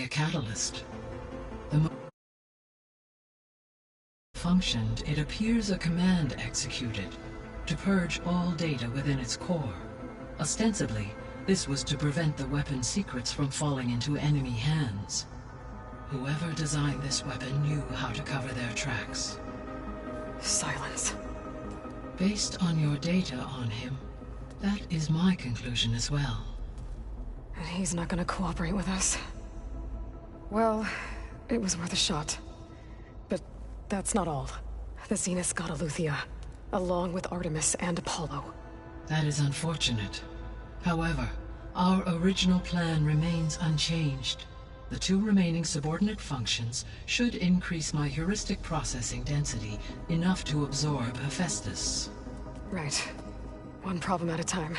a catalyst. The functioned, it appears a command executed to purge all data within its core. Ostensibly, this was to prevent the weapon's secrets from falling into enemy hands. Whoever designed this weapon knew how to cover their tracks. Silence. Based on your data on him, that is my conclusion as well. And he's not gonna cooperate with us. Well, it was worth a shot. But that's not all. The Zenith's got Aletheia, along with Artemis and Apollo. That is unfortunate. However, our original plan remains unchanged. The two remaining subordinate functions should increase my heuristic processing density enough to absorb Hephaestus. Right. One problem at a time.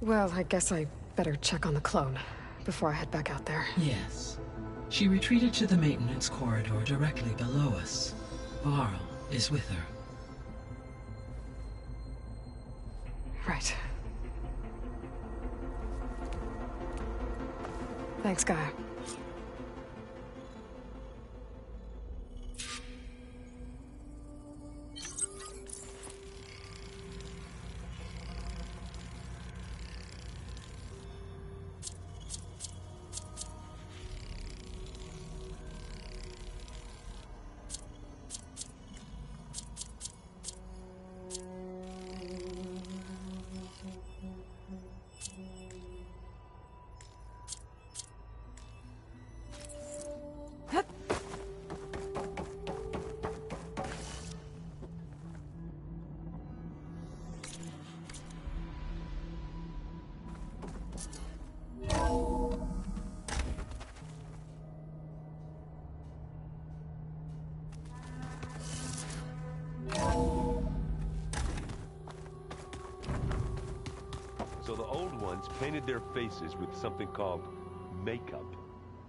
Well, I guess I better check on the clone before I head back out there. Yes. She retreated to the maintenance corridor directly below us. Varl is with her. Right. Thanks, Gaia. So the old ones painted their faces with something called makeup,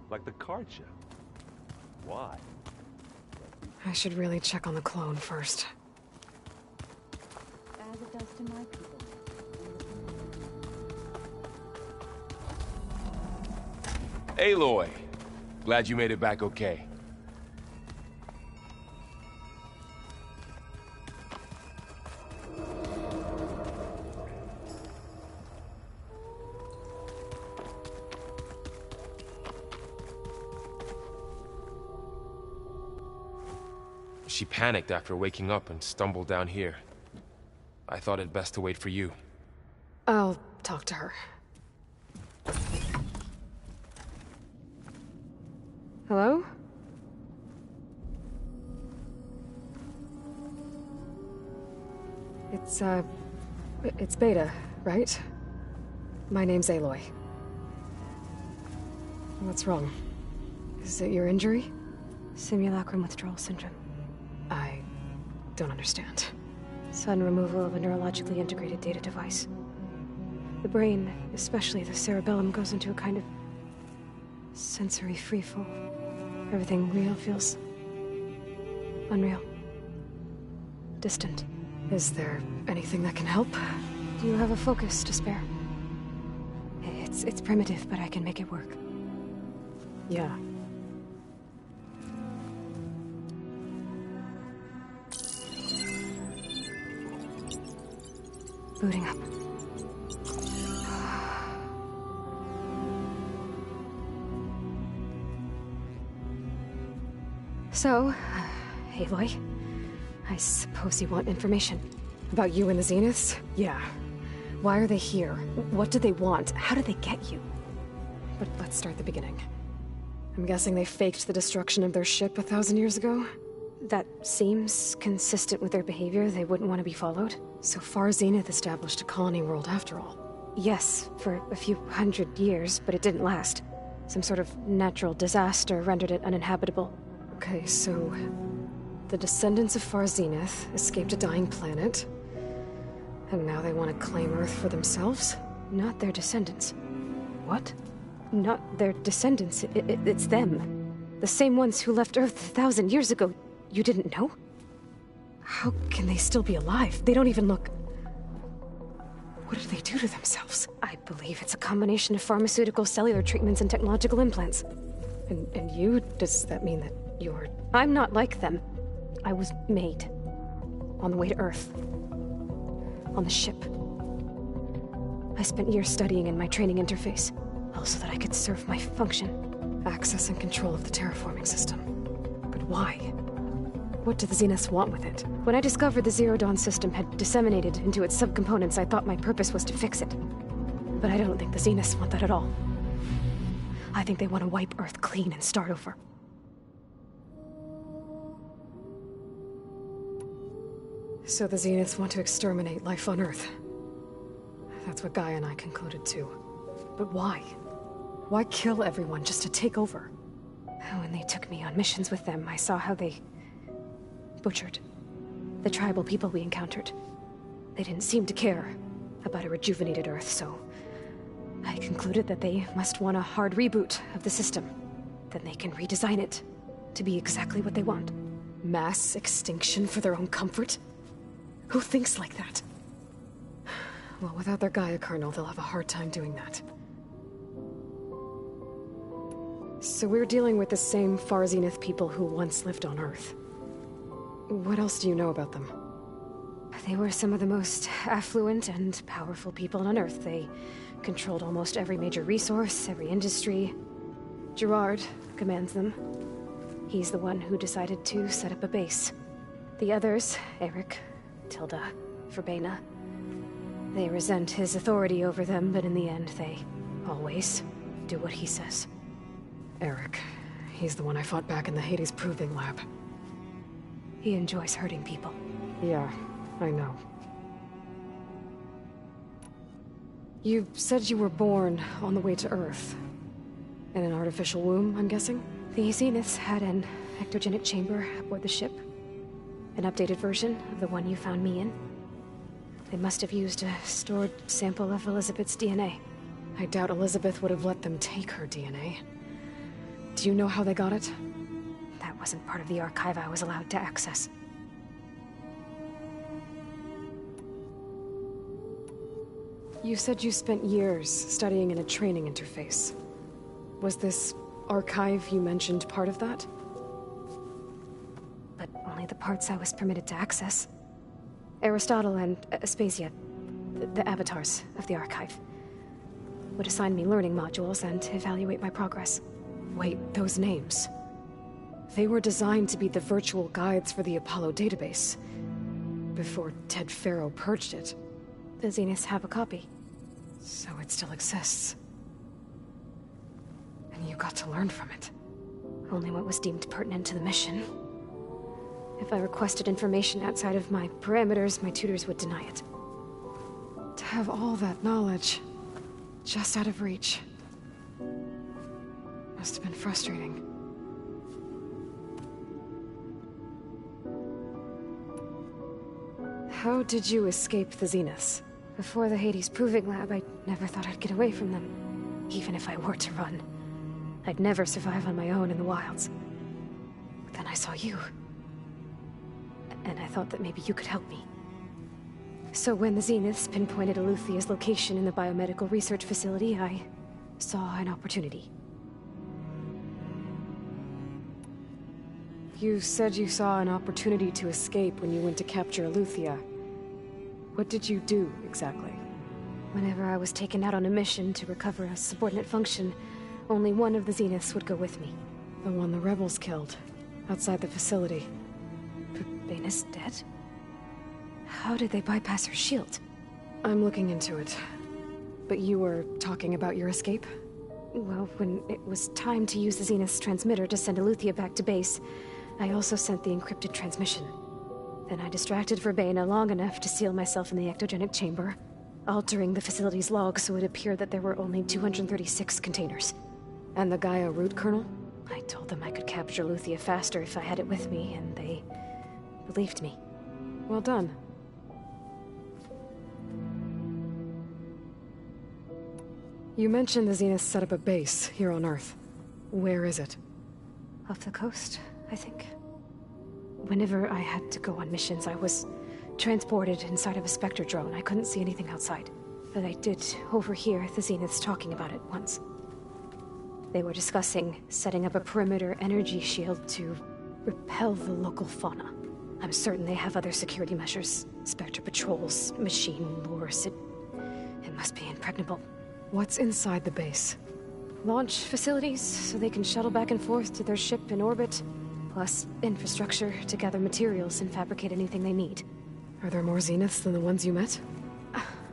like the card show. Why? I should really check on the clone first. As it does to my people. Aloy, glad you made it back okay. She panicked after waking up and stumbled down here. I thought it best to wait for you. I'll talk to her. Hello? It's Beta, right? My name's Aloy. What's wrong? Is it your injury? Simulacrum withdrawal syndrome. I don't understand. Sudden removal of a neurologically integrated data device. The brain, especially the cerebellum, goes into a kind of sensory freefall. Everything real feels unreal. Distant. Is there anything that can help? Do you have a focus to spare? It's primitive, but I can make it work. Yeah. Booting up. So, Aloy, I suppose you want information. About you and the Zeniths? Yeah. Why are they here? What do they want? How did they get you? But let's start the beginning. I'm guessing they faked the destruction of their ship 1,000 years ago? That seems consistent with their behavior. They wouldn't want to be followed. So far, Zenith established a colony world after all. Yes, for a few hundred years, but it didn't last. Some sort of natural disaster rendered it uninhabitable. Okay, so the descendants of Far Zenith escaped a dying planet, and now they want to claim Earth for themselves? Not their descendants. What? Not their descendants. It's them. The same ones who left Earth 1,000 years ago. You didn't know? How can they still be alive? They don't even look... What did they do? do to themselves? I believe it's a combination of pharmaceutical, cellular treatments, and technological implants. And you? Does that mean that you're... I'm not like them. I was made. On the way to Earth. On the ship. I spent years studying in my training interface, all so that I could serve my function. Access and control of the terraforming system. But why? What do the Zeniths want with it? When I discovered the Zero Dawn system had disseminated into its subcomponents, I thought my purpose was to fix it. But I don't think the Zeniths want that at all. I think they want to wipe Earth clean and start over. So the Zeniths want to exterminate life on Earth. That's what Gaia and I concluded too. But why? Why kill everyone just to take over? When they took me on missions with them, I saw how they butchered the tribal people we encountered. They didn't seem to care about a rejuvenated Earth, so I concluded that they must want a hard reboot of the system. Then they can redesign it to be exactly what they want. Mass extinction for their own comfort? Who thinks like that? Well, without their Gaia kernel, they'll have a hard time doing that. So we're dealing with the same Far Zenith people who once lived on Earth. What else do you know about them? They were some of the most affluent and powerful people on Earth. They controlled almost every major resource, every industry. Gerard commands them. He's the one who decided to set up a base. The others, Eric, Tilda, Verbena, they resent his authority over them, but in the end, they always do what he says. Eric. He's the one I fought back in the Hades Proving Lab. He enjoys hurting people. Yeah, I know. You said you were born on the way to Earth. In an artificial womb, I'm guessing? The Zeniths had an ectogenic chamber aboard the ship. An updated version of the one you found me in. They must have used a stored sample of Elizabeth's DNA. I doubt Elizabeth would have let them take her DNA. Do you know how they got it? That wasn't part of the archive I was allowed to access. You said you spent years studying in a training interface. Was this archive you mentioned part of that? But only the parts I was permitted to access. Aristotle and Aspasia, the avatars of the archive, would assign me learning modules and evaluate my progress. Wait, those names. They were designed to be the virtual guides for the Apollo database. Before Ted Faro purged it. The Zeniths have a copy. So it still exists. And you got to learn from it. Only what was deemed pertinent to the mission. If I requested information outside of my parameters, my tutors would deny it. To have all that knowledge, just out of reach. Must have been frustrating. How did you escape the Zeniths? Before the Hades Proving Lab, I never thought I'd get away from them. Even if I were to run. I'd never survive on my own in the wilds. But then I saw you. And I thought that maybe you could help me. So when the Zeniths pinpointed Eluthia's location in the biomedical research facility, I saw an opportunity. You said you saw an opportunity to escape when you went to capture Eluthia. What did you do, exactly? Whenever I was taken out on a mission to recover a subordinate function, only one of the Zeniths would go with me. The one the rebels killed, outside the facility. Verbena's dead? How did they bypass her shield? I'm looking into it. But you were talking about your escape? Well, when it was time to use the Zenith's transmitter to send Eluthia back to base, I also sent the encrypted transmission. Then I distracted Verbena long enough to seal myself in the ectogenic chamber, altering the facility's log so it appeared that there were only 236 containers. And the Gaia root kernel? I told them I could capture Eluthia faster if I had it with me, and they believed me. Well done. You mentioned the Zeniths set up a base here on Earth. Where is it? Off the coast, I think. Whenever I had to go on missions, I was transported inside of a Spectre drone. I couldn't see anything outside. but I did overhear the Zeniths talking about it once. They were discussing setting up a perimeter energy shield to repel the local fauna. I'm certain they have other security measures. Spectre patrols, machine lures. It must be impregnable. What's inside the base? Launch facilities, so they can shuttle back and forth to their ship in orbit. Plus, infrastructure to gather materials and fabricate anything they need. Are there more Zeniths than the ones you met?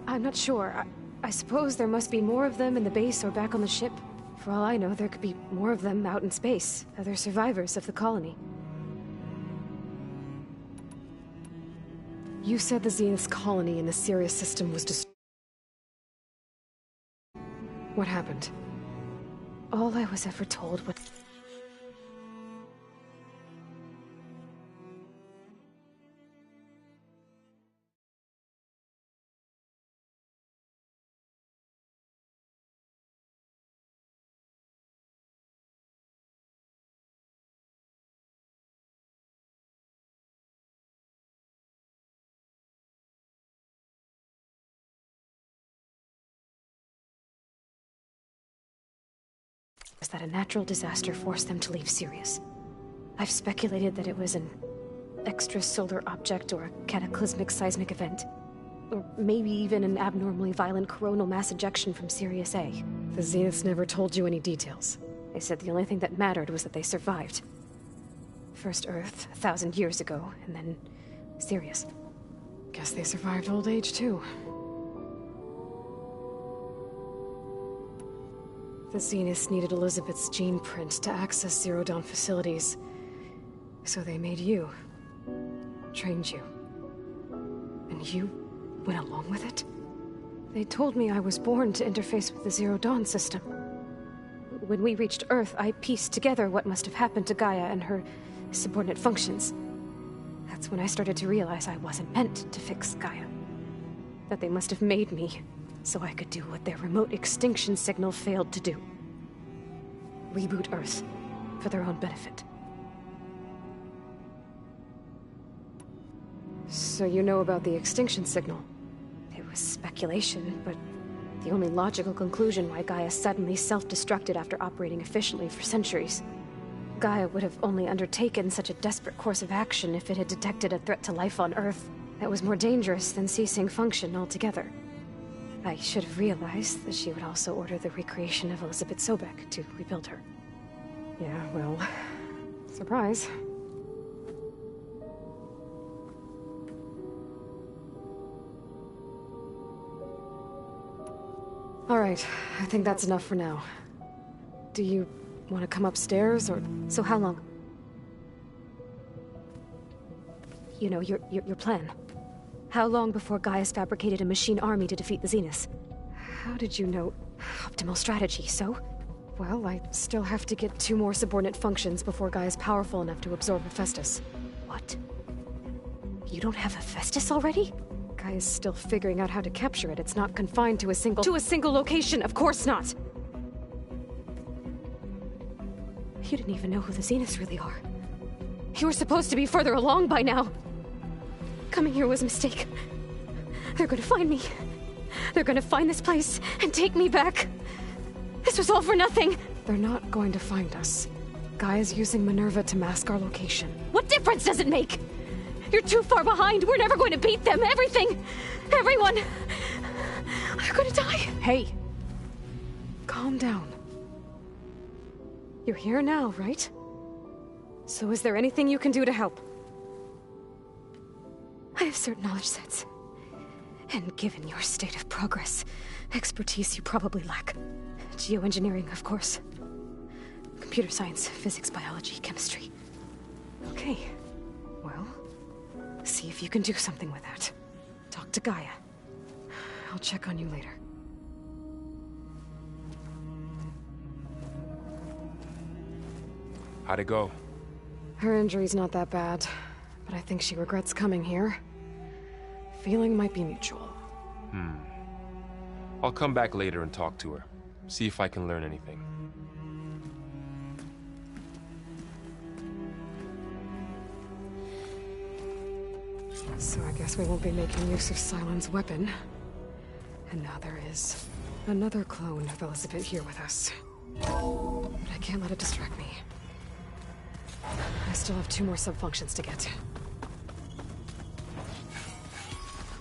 I'm not sure. I suppose there must be more of them in the base or back on the ship. For all I know, there could be more of them out in space. Other survivors of the colony. You said the Zenith's colony in the Sirius system was destroyed. What happened? All I was ever told was... that a natural disaster forced them to leave Sirius. I've speculated that it was an extrasolar object or a cataclysmic seismic event. Or maybe even an abnormally violent coronal mass ejection from Sirius A. The Zeniths never told you any details. They said the only thing that mattered was that they survived. First Earth, 1,000 years ago, and then Sirius. Guess they survived old age, too. The Zeniths needed Elizabeth's gene print to access Zero Dawn facilities. So they made you. Trained you. And you went along with it? They told me I was born to interface with the Zero Dawn system. When we reached Earth, I pieced together what must have happened to Gaia and her subordinate functions. That's when I started to realize I wasn't meant to fix Gaia. That they must have made me so I could do what their remote extinction signal failed to do. Reboot Earth, for their own benefit. So you know about the extinction signal? It was speculation, but the only logical conclusion why Gaia suddenly self-destructed after operating efficiently for centuries. Gaia would have only undertaken such a desperate course of action if it had detected a threat to life on Earth that was more dangerous than ceasing function altogether. I should have realized that she would also order the recreation of Elizabeth Sobek to rebuild her. Yeah, well... surprise. Alright, I think that's enough for now. Do you want to come upstairs, or...? So how long? You know, your plan. How long before Gaia's fabricated a machine army to defeat the Zeniths? How did you know? Optimal strategy, so? Well, I still have to get 2 more subordinate functions before Gaia's powerful enough to absorb Hephaestus. What? You don't have Hephaestus already? Gaia's still figuring out how to capture it. It's not confined to a single... To a single location, of course not! You didn't even know who the Zeniths really are. You were supposed to be further along by now. Coming here was a mistake. They're gonna find me. They're gonna find this place and take me back. This was all for nothing. They're not going to find us. Gaia's using Minerva to mask our location. What difference does it make? You're too far behind. We're never going to beat them. Everything. Everyone. They're gonna die. Hey. Calm down. You're here now, right? So is there anything you can do to help? I have certain knowledge sets. And given your state of progress, expertise you probably lack. Geoengineering, of course. Computer science, physics, biology, chemistry. Okay. Well, see if you can do something with that. Talk to Gaia. I'll check on you later. How'd it go? Her injury's not that bad, but I think she regrets coming here. Feeling might be mutual. I'll come back later and talk to her. See if I can learn anything. So I guess we won't be making use of Sylens' weapon. And now there is another clone of Elizabeth here with us. But I can't let it distract me. I still have 2 more sub-functions to get.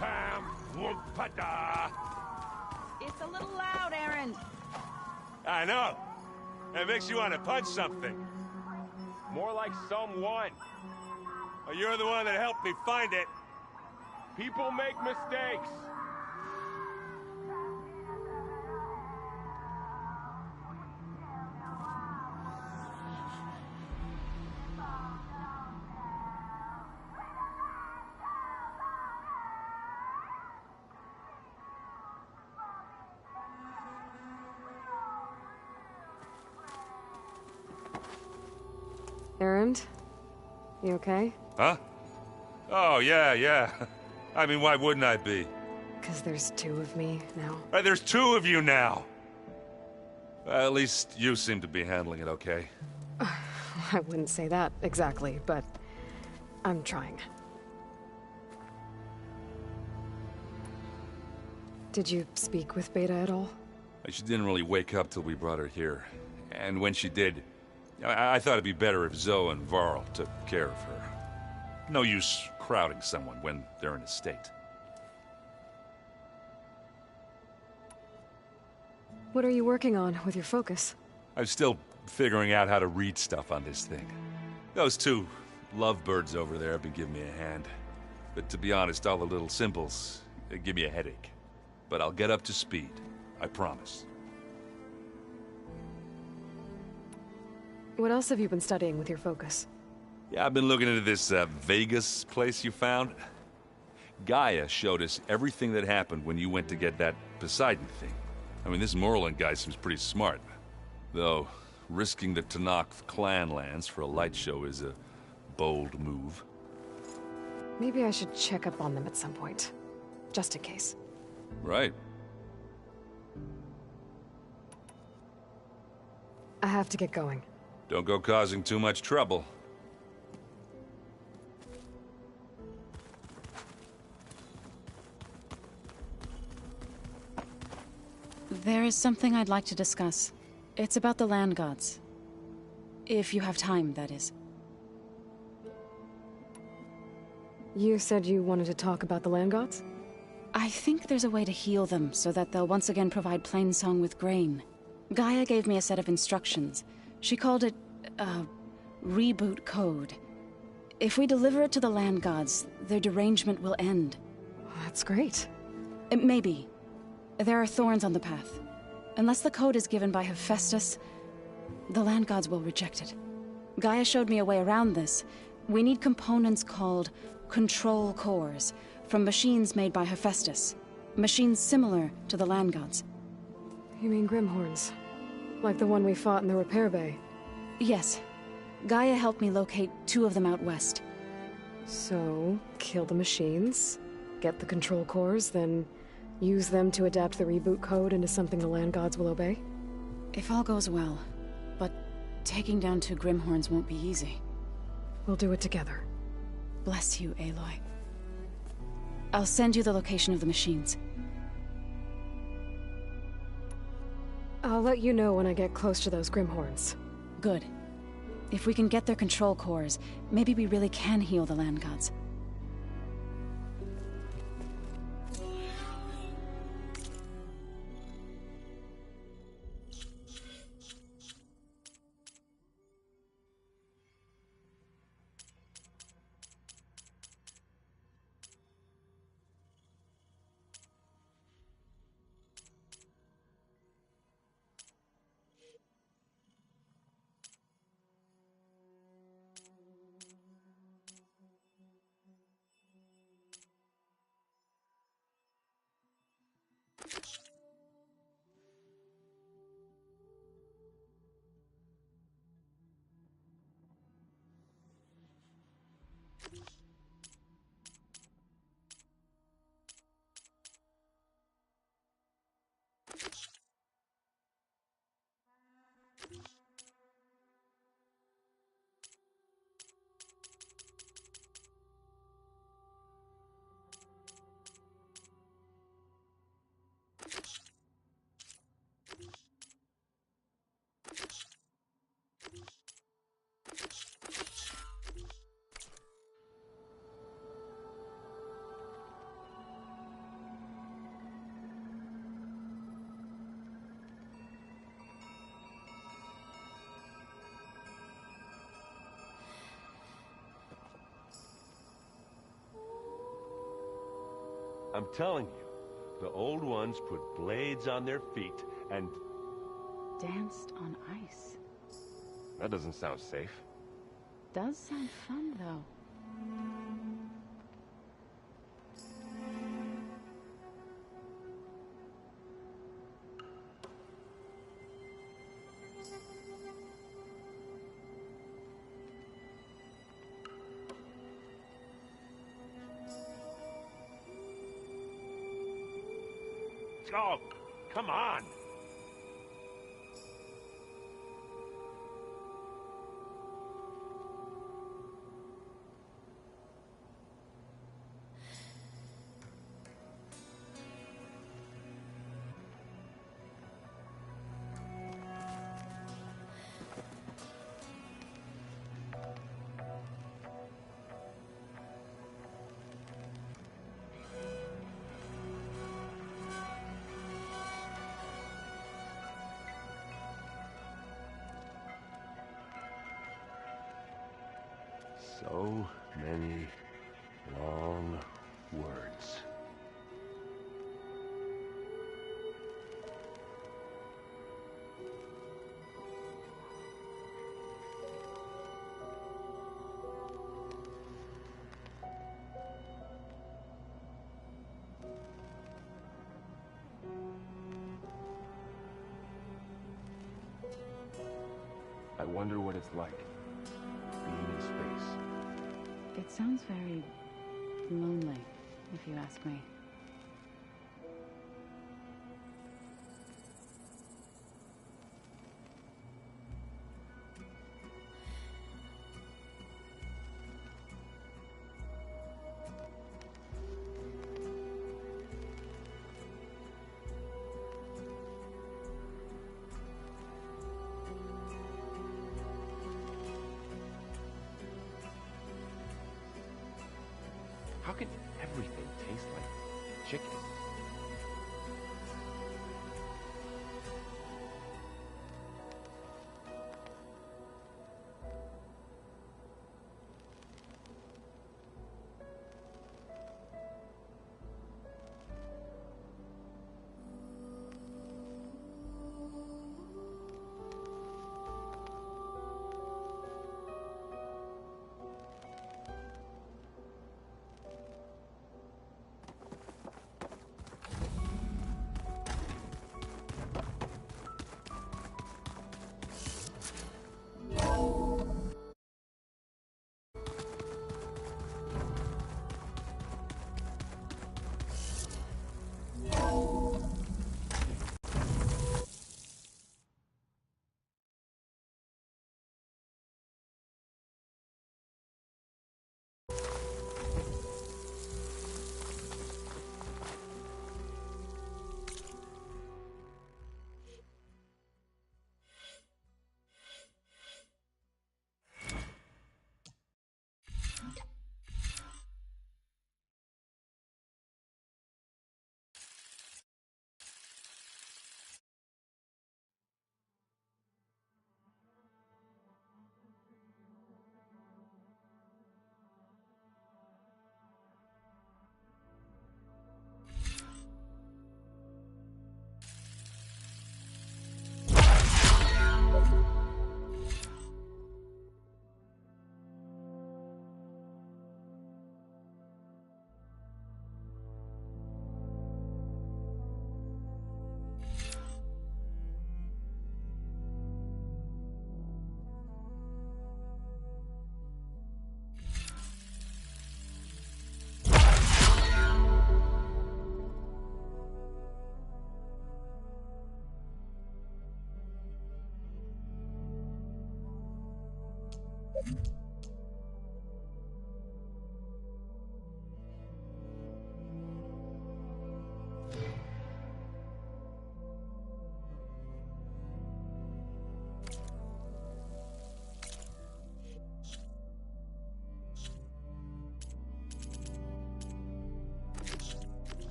Pam, whoompada. It's a little loud, Aaron. I know. It makes you want to punch something. More like someone. Well, you're the one that helped me find it. People make mistakes. Aaron? You okay? Huh? Oh, yeah. I mean, why wouldn't I be? Because there's 2 of me now. There's 2 of you now. At least you seem to be handling it okay. I wouldn't say that exactly, but I'm trying. Did you speak with Beta at all? She didn't really wake up till we brought her here. And when she did, I thought it'd be better if Zoe and Varl took care of her. No use crowding someone when they're in a state. What are you working on with your focus? I'm still figuring out how to read stuff on this thing. Those 2 lovebirds over there have been giving me a hand. But to be honest, all the little symbols, they give me a headache. But I'll get up to speed. I promise. What else have you been studying with your focus? Yeah, I've been looking into this Vegas place you found. Gaia showed us everything that happened when you went to get that Poseidon thing. I mean, this Moreland guy seems pretty smart. Though, risking the Tanakh clan lands for a light show is a bold move. Maybe I should check up on them at some point. Just in case. Right. I have to get going. Don't go causing too much trouble. There is something I'd like to discuss. It's about the land gods. If you have time, that is. You said you wanted to talk about the land gods? I think there's a way to heal them so that they'll once again provide Plainsong with grain. Gaia gave me a set of instructions. She called it, reboot code. If we deliver it to the land gods, their derangement will end. That's great. Maybe. There are thorns on the path. Unless the code is given by Hephaestus, the land gods will reject it. Gaia showed me a way around this. We need components called control cores from machines made by Hephaestus. Machines similar to the land gods. You mean Grimhorns? Like the one we fought in the repair bay? Yes. Gaia helped me locate 2 of them out west. So, kill the machines, get the control cores, then use them to adapt the reboot code into something the land gods will obey? If all goes well. But taking down 2 Grimhorns won't be easy. We'll do it together. Bless you, Aloy. I'll send you the location of the machines. I'll let you know when I get close to those Grimhorns. Good. If we can get their control cores, maybe we really can heal the land gods. I'm telling you, the old ones put blades on their feet and... Danced on ice. That doesn't sound safe. Does sound fun, though. Oh, come on! So many long words. I wonder what it's like, being in space. It sounds very lonely, if you ask me. How can everything taste like chicken?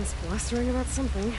Someone's blustering about something.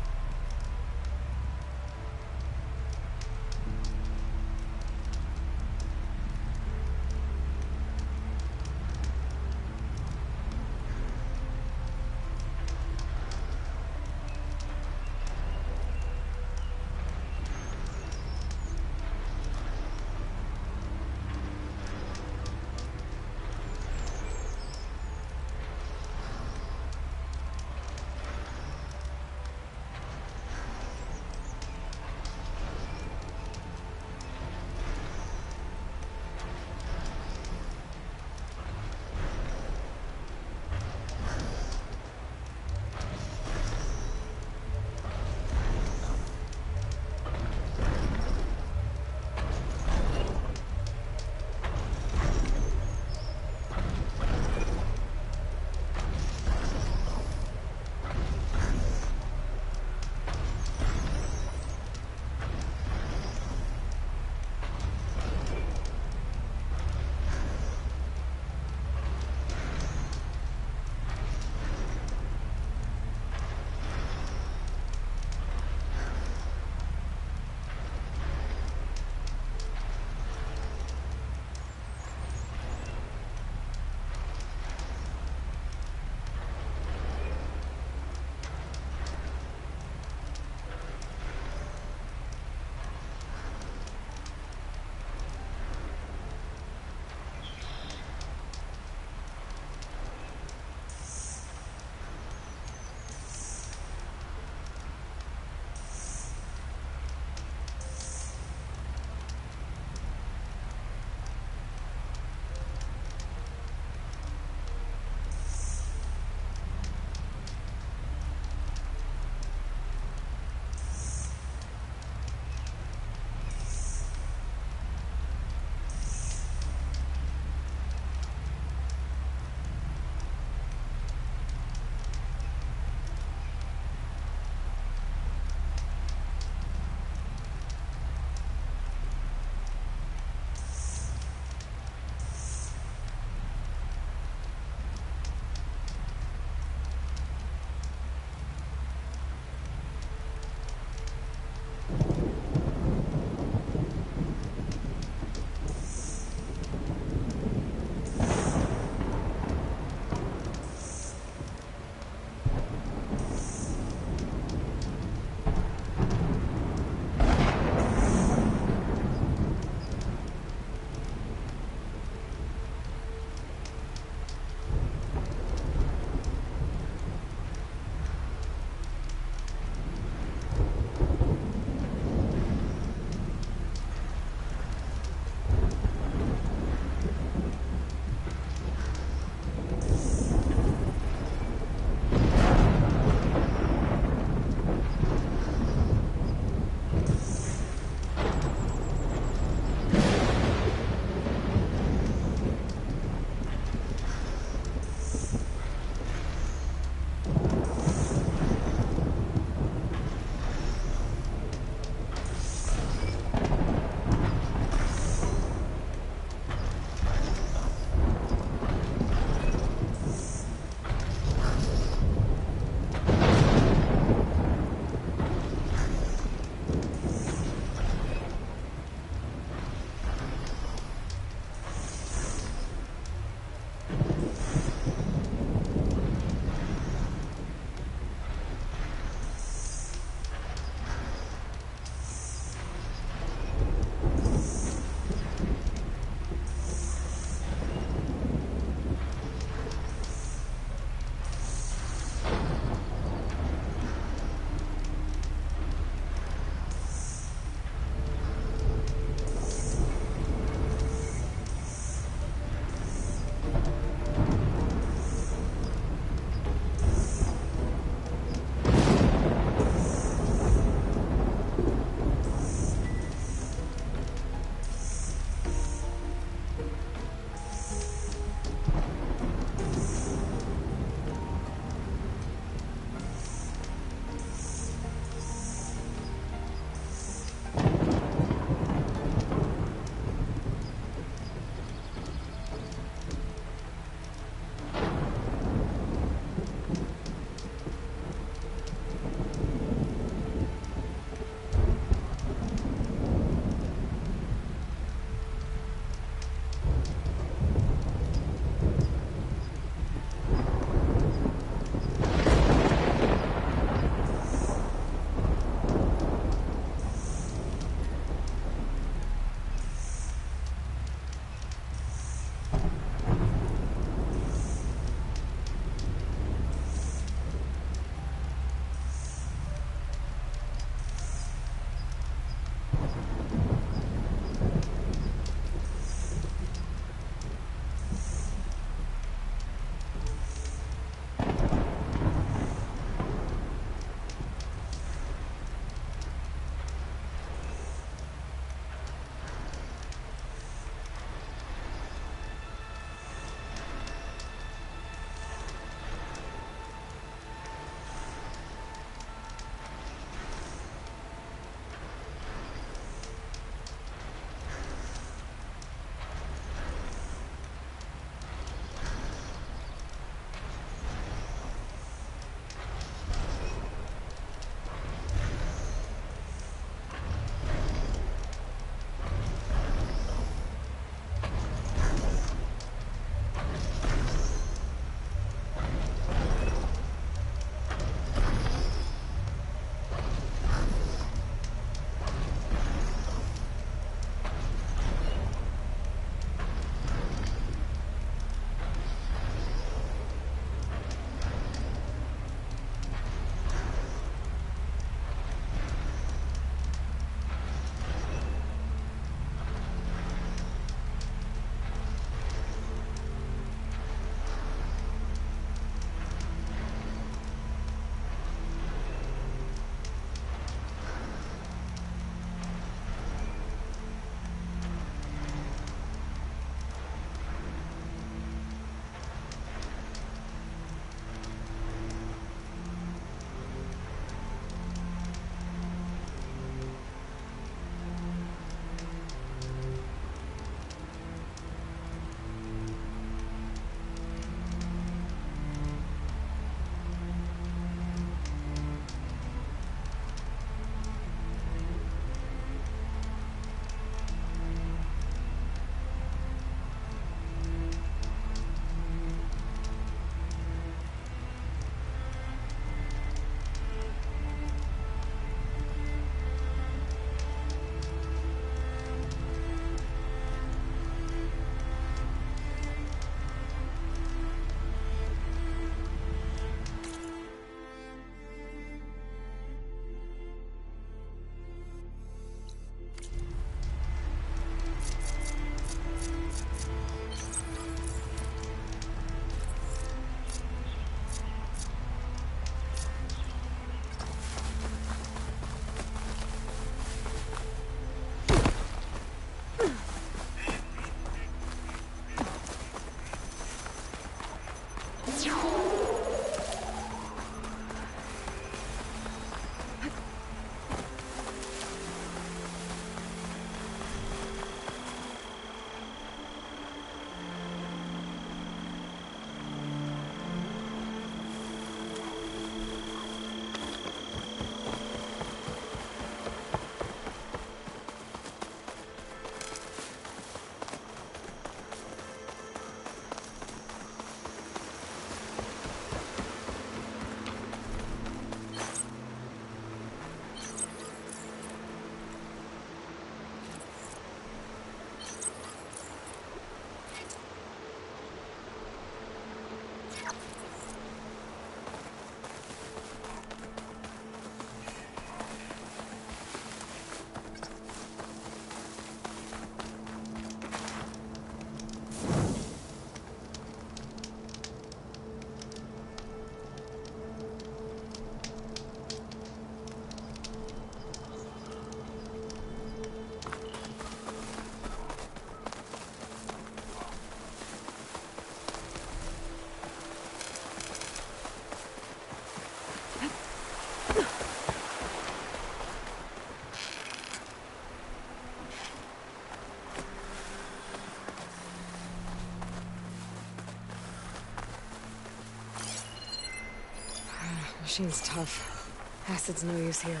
Machine's tough. Acid's no use here.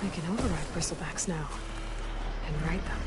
I can override bristlebacks now, and ride them.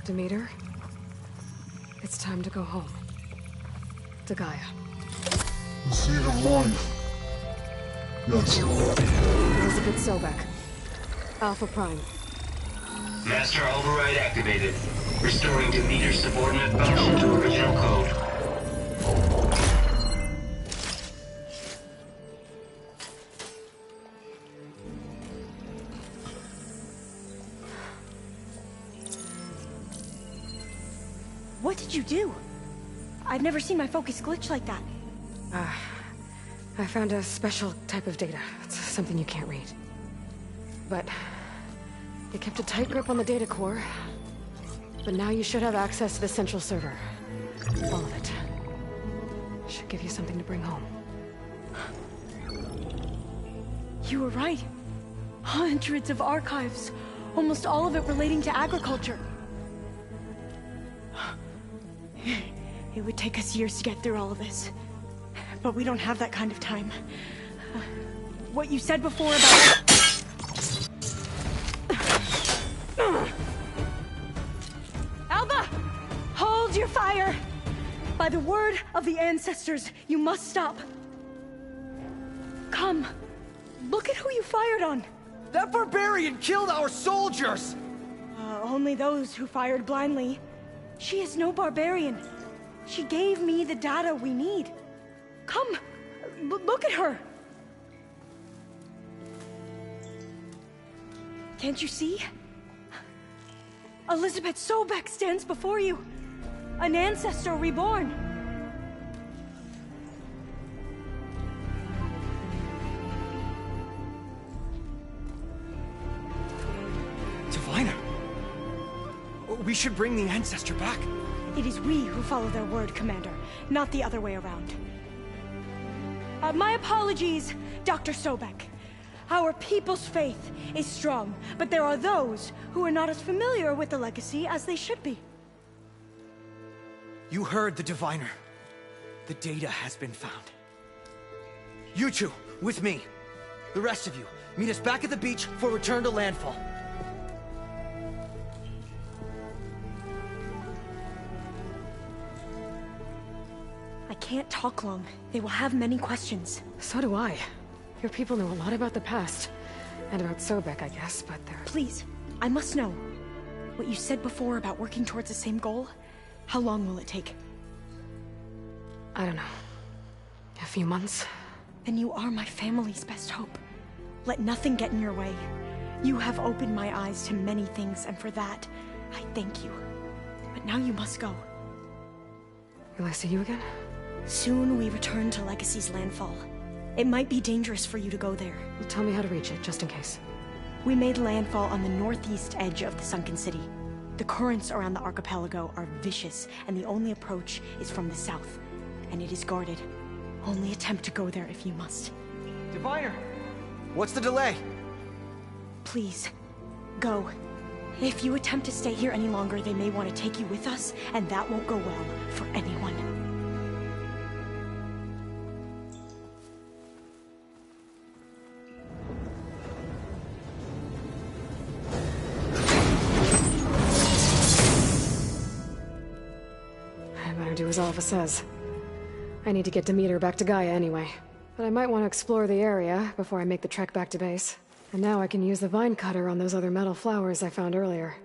Demeter, it's time to go home. To Gaia. The seed of life. Yes. Elizabeth Sobek. Alpha Prime. Master override activated. Restoring Demeter's subordinate function to original code. What did you do? I've never seen my focus glitch like that. I found a special type of data. It's something you can't read. But it kept a tight grip on the data core. But now you should have access to the central server. All of it. Should give you something to bring home. You were right. Hundreds of archives. Almost all of it relating to agriculture. It would take us years to get through all of this. But we don't have that kind of time. What you said before about... Alba! Hold your fire! By the word of the ancestors, you must stop. Come. Look at who you fired on. That barbarian killed our soldiers! Only those who fired blindly. She is no barbarian. She gave me the data we need. Come, look at her. Can't you see? Elizabeth Sobek stands before you. An ancestor reborn. Diviner! We should bring the ancestor back. It is we who follow their word, Commander, not the other way around. My apologies, Dr. Sobek. Our people's faith is strong, but there are those who are not as familiar with the legacy as they should be. You heard the diviner. The data has been found. You two, with me. The rest of you, meet us back at the beach for return to landfall. I can't talk long. They will have many questions. So do I. Your people know a lot about the past. And about Sobek, I guess, but they're... Please, I must know. What you said before about working towards the same goal, how long will it take? I don't know. A few months? Then you are my family's best hope. Let nothing get in your way. You have opened my eyes to many things, and for that, I thank you. But now you must go. Will I see you again? Soon we return to Legacy's landfall. It might be dangerous for you to go there. Well, tell me how to reach it, just in case. We made landfall on the northeast edge of the sunken city. The currents around the archipelago are vicious, and the only approach is from the south. And it is guarded. Only attempt to go there if you must. Diviner! What's the delay? Please, go. If you attempt to stay here any longer, they may want to take you with us, and that won't go well for anyone. I better do as Alpha says. I need to get Demeter back to Gaia anyway. But I might want to explore the area before I make the trek back to base. And now I can use the vine cutter on those other metal flowers I found earlier.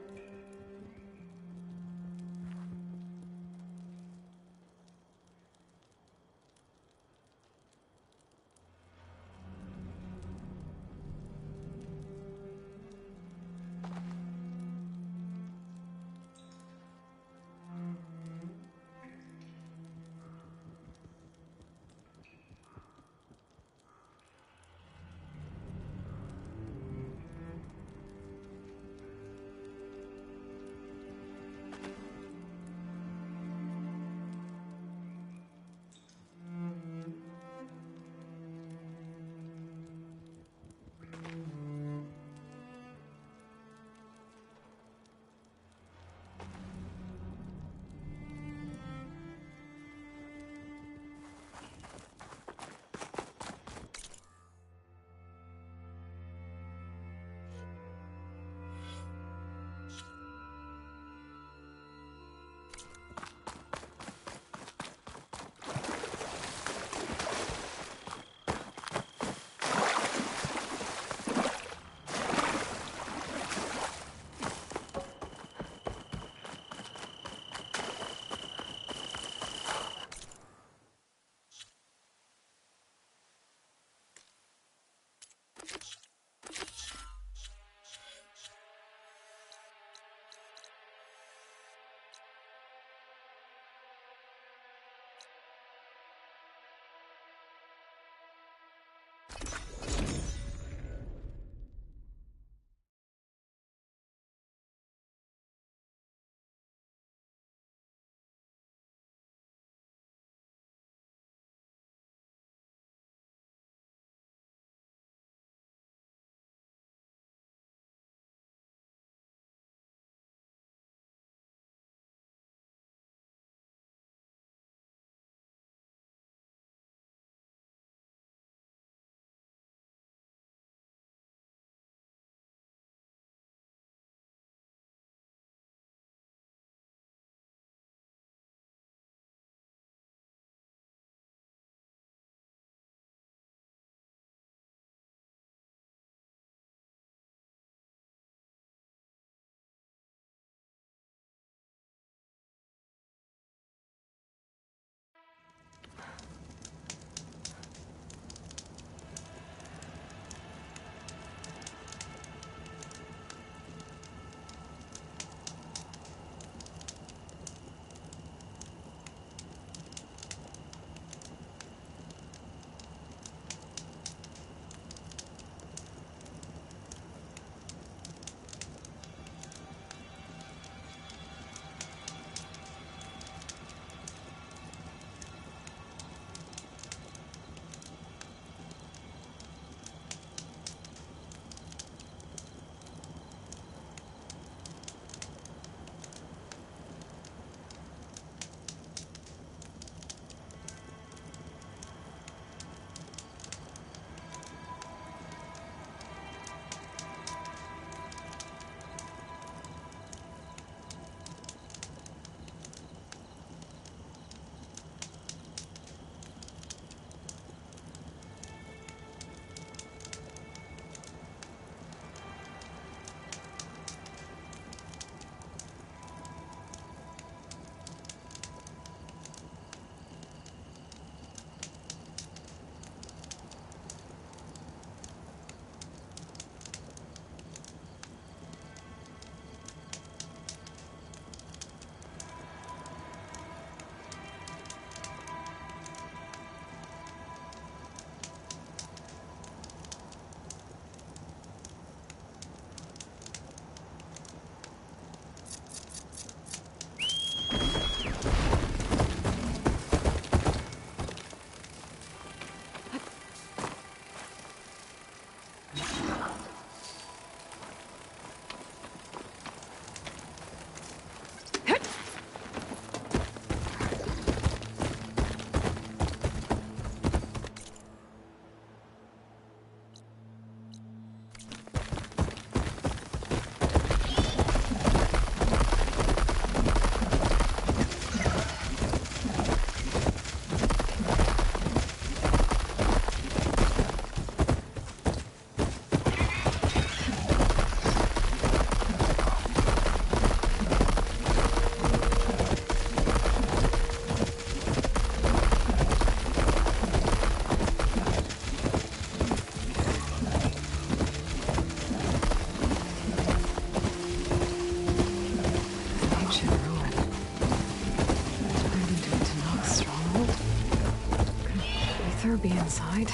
rather be inside.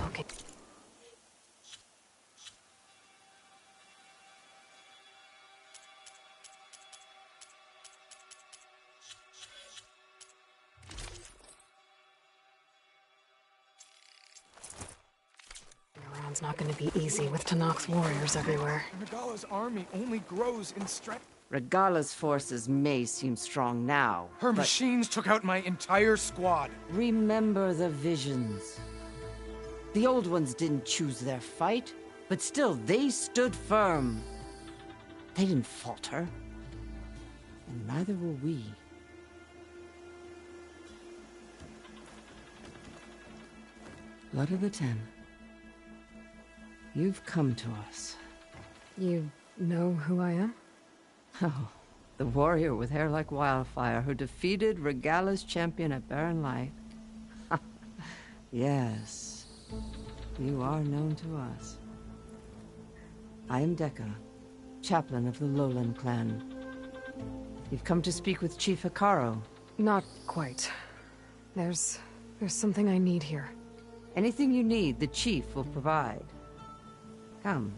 Okay. Around's not gonna be easy with Tanak's warriors everywhere. Regala's army only grows in strength. Regala's forces may seem strong now, Her but machines took out my entire squad. remember the visions. The old ones didn't choose their fight, but still they stood firm. They didn't falter. And neither will we. Blood of the Ten. You've come to us. You know who I am? Oh, the warrior with hair like wildfire who defeated Regala's champion at Barren Light. Yes, you are known to us. I am Dekka, chaplain of the Lowland clan. You've come to speak with Chief Hikaru. Not quite. There's something I need here. Anything you need, the chief will provide. Come.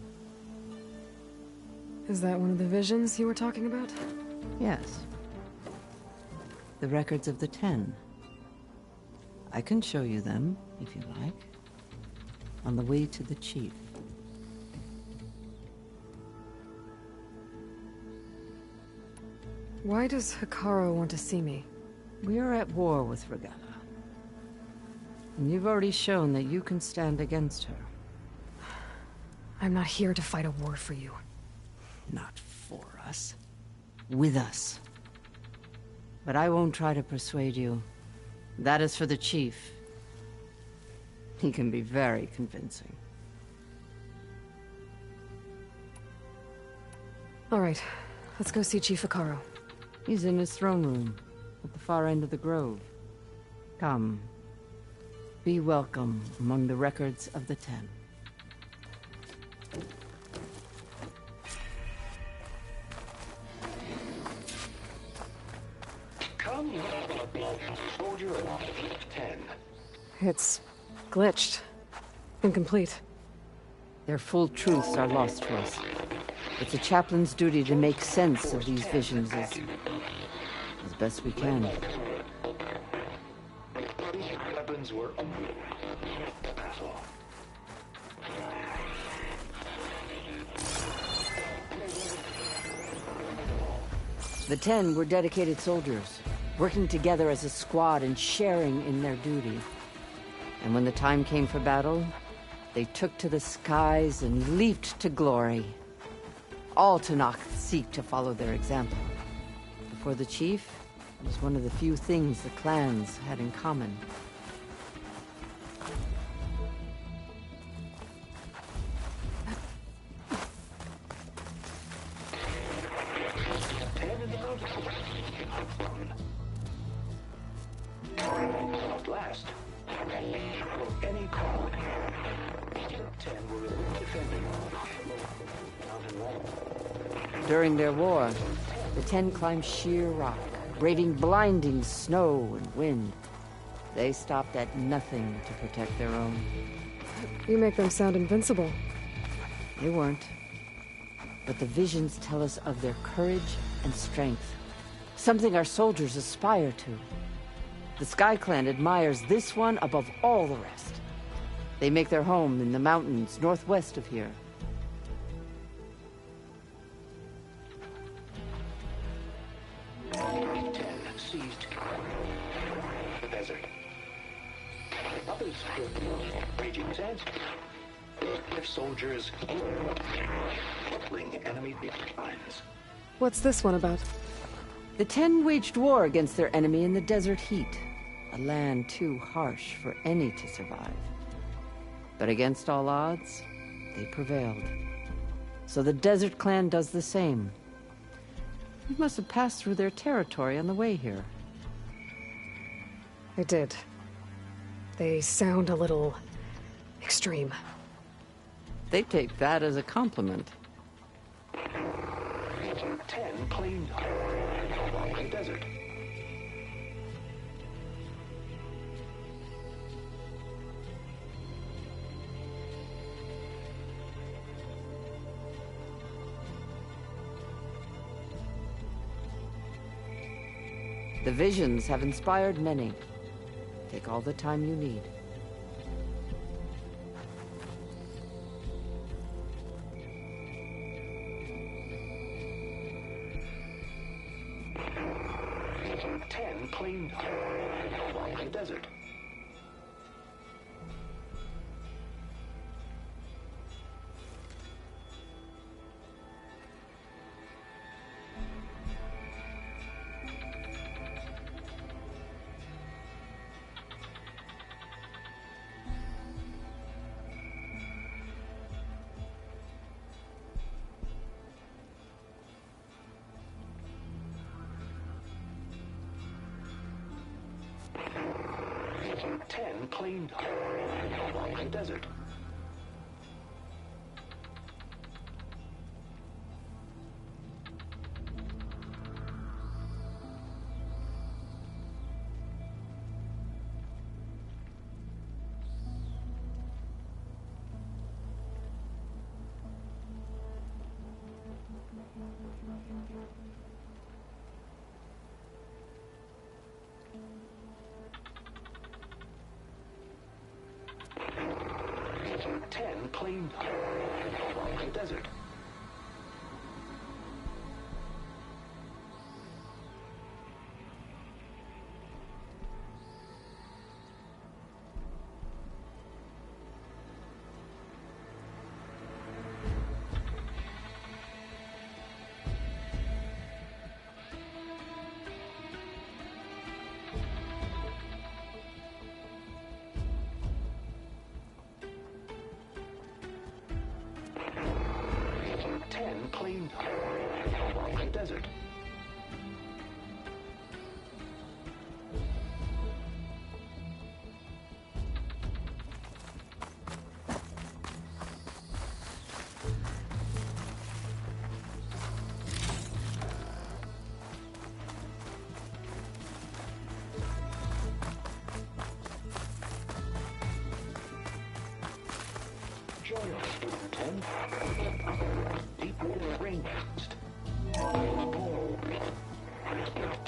Is that one of the visions you were talking about? Yes. The records of the Ten. I can show you them, if you like. On the way to the chief. Why does Hikaru want to see me? We are at war with Regala. And you've already shown that you can stand against her. I'm not here to fight a war for you. Not for us. With us. But I won't try to persuade you. That is for the chief. He can be very convincing. All right, let's go see Chief Hikaru. He's in his throne room, at the far end of the grove. Come. Be welcome among the records of the Ten. Come, soldier of 10. It's glitched. Incomplete. Their full truths are lost to us. It's a chaplain's duty to make sense of these visions as best we can. Weapons were battle. The Ten were dedicated soldiers, working together as a squad and sharing in their duty. And when the time came for battle, they took to the skies and leaped to glory. All Tanakh seek to follow their example. Before the chief, it was one of the few things the clans had in common. At last, any call. 10 were defending mountain wall. During their war, the Ten climbed sheer rock, braving blinding snow and wind. They stopped at nothing to protect their own. You make them sound invincible. They weren't. But the visions tell us of their courage and strength. Something our soldiers aspire to. The Sky Clan admires this one above all the rest. They make their home in the mountains northwest of here. Seized the desert. Others raging sands. If soldiers fling enemy lines. What's this one about? The Ten waged war against their enemy in the desert heat, a land too harsh for any to survive. But against all odds, they prevailed. So the Desert Clan does the same. You must have passed through their territory on the way here. I did. They sound a little extreme. They take that as a compliment. 10 claimed the desert. The visions have inspired many. Take all the time you need. Cleaned along the desert. Cleaned along the desert. Cleaned along the desert. Cleaned along the desert. Join us, Student 10. Deep water rainforest.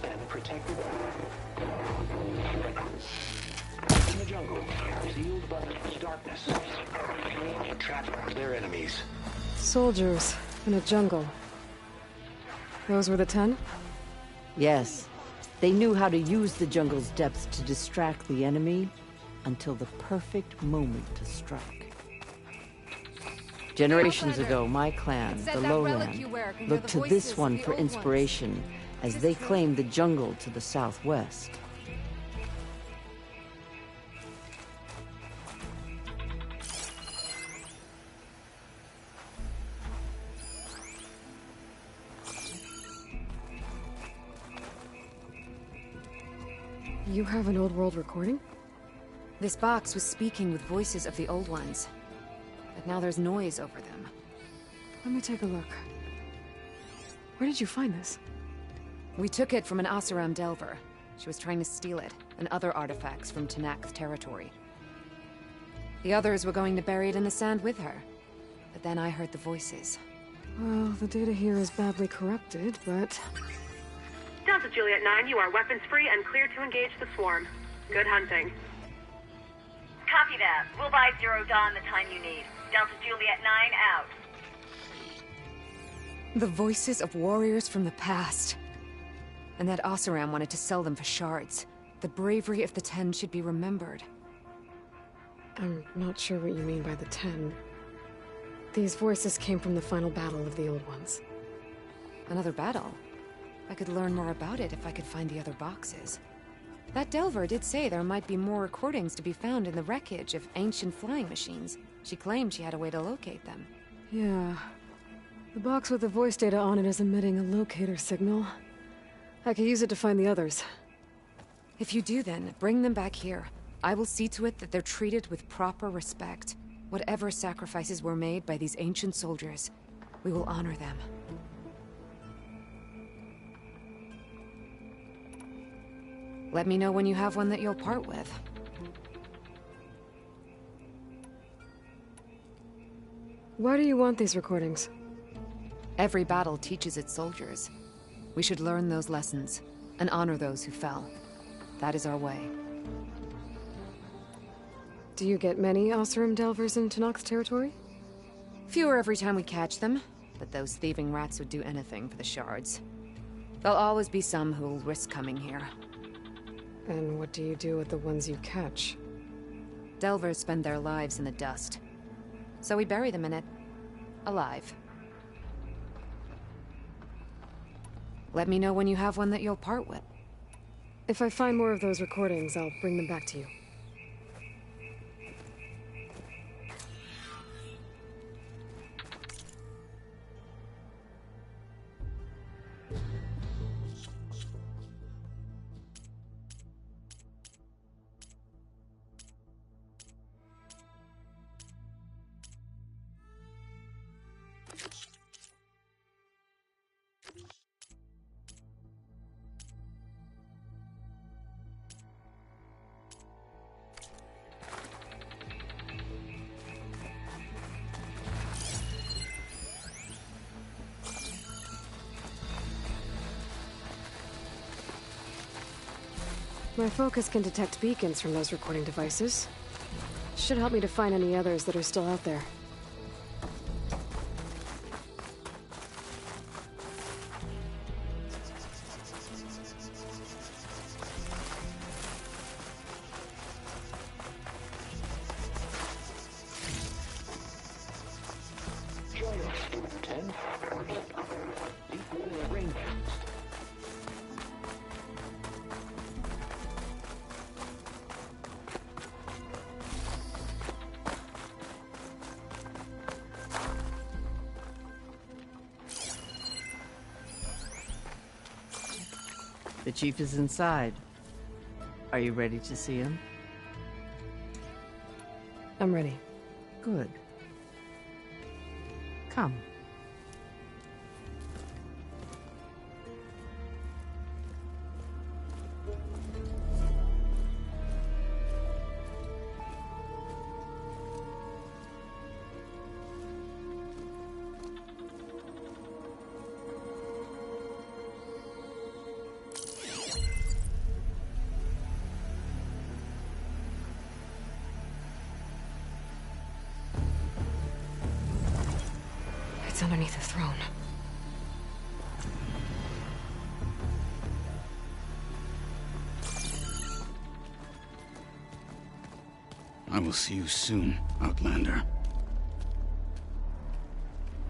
And protected. In the jungle, sealed by the darkness. Trapped their enemies. Soldiers in a jungle. Those were the 10? Yes. They knew how to use the jungle's depths to distract the enemy until the perfect moment to strike. Generations ago, my clan, the Lowland, looked to this one for inspiration as they claimed the jungle to the southwest. You have an old world recording? This box was speaking with voices of the old ones. But now there's noise over them. Let me take a look. Where did you find this? We took it from an Oseram Delver. She was trying to steal it, and other artifacts from Tenakth territory. The others were going to bury it in the sand with her. But then I heard the voices. Well, the data here is badly corrupted, but... Delta Juliet 9, you are weapons-free and clear to engage the swarm. Good hunting. Copy that. We'll buy Zero Dawn the time you need. Delta Juliet 9 out. The voices of warriors from the past. And that Oseram wanted to sell them for shards. The bravery of the 10 should be remembered. I'm not sure what you mean by the 10. These voices came from the final battle of the Old Ones. Another battle? I could learn more about it if I could find the other boxes. That Delver did say there might be more recordings to be found in the wreckage of ancient flying machines. She claimed she had a way to locate them. Yeah. The box with the voice data on it is emitting a locator signal. I could use it to find the others. If you do then, bring them back here. I will see to it that they're treated with proper respect. Whatever sacrifices were made by these ancient soldiers, we will honor them. Let me know when you have one that you'll part with. Why do you want these recordings? Every battle teaches its soldiers. We should learn those lessons. and honor those who fell. That is our way. Do you get many Oseram delvers into Nox territory? Fewer every time we catch them, but those thieving rats would do anything for the shards. There'll always be some who'll risk coming here. And what do you do with the ones you catch? Delvers spend their lives in the dust. So we bury them in it. Alive. Let me know when you have one that you'll part with. If I find more of those recordings, I'll bring them back to you. My focus can detect beacons from those recording devices. Should help me to find any others that are still out there. The chief is inside. Are you ready to see him? I'm ready. Good. Come. It's underneath the throne. I will see you soon, Outlander.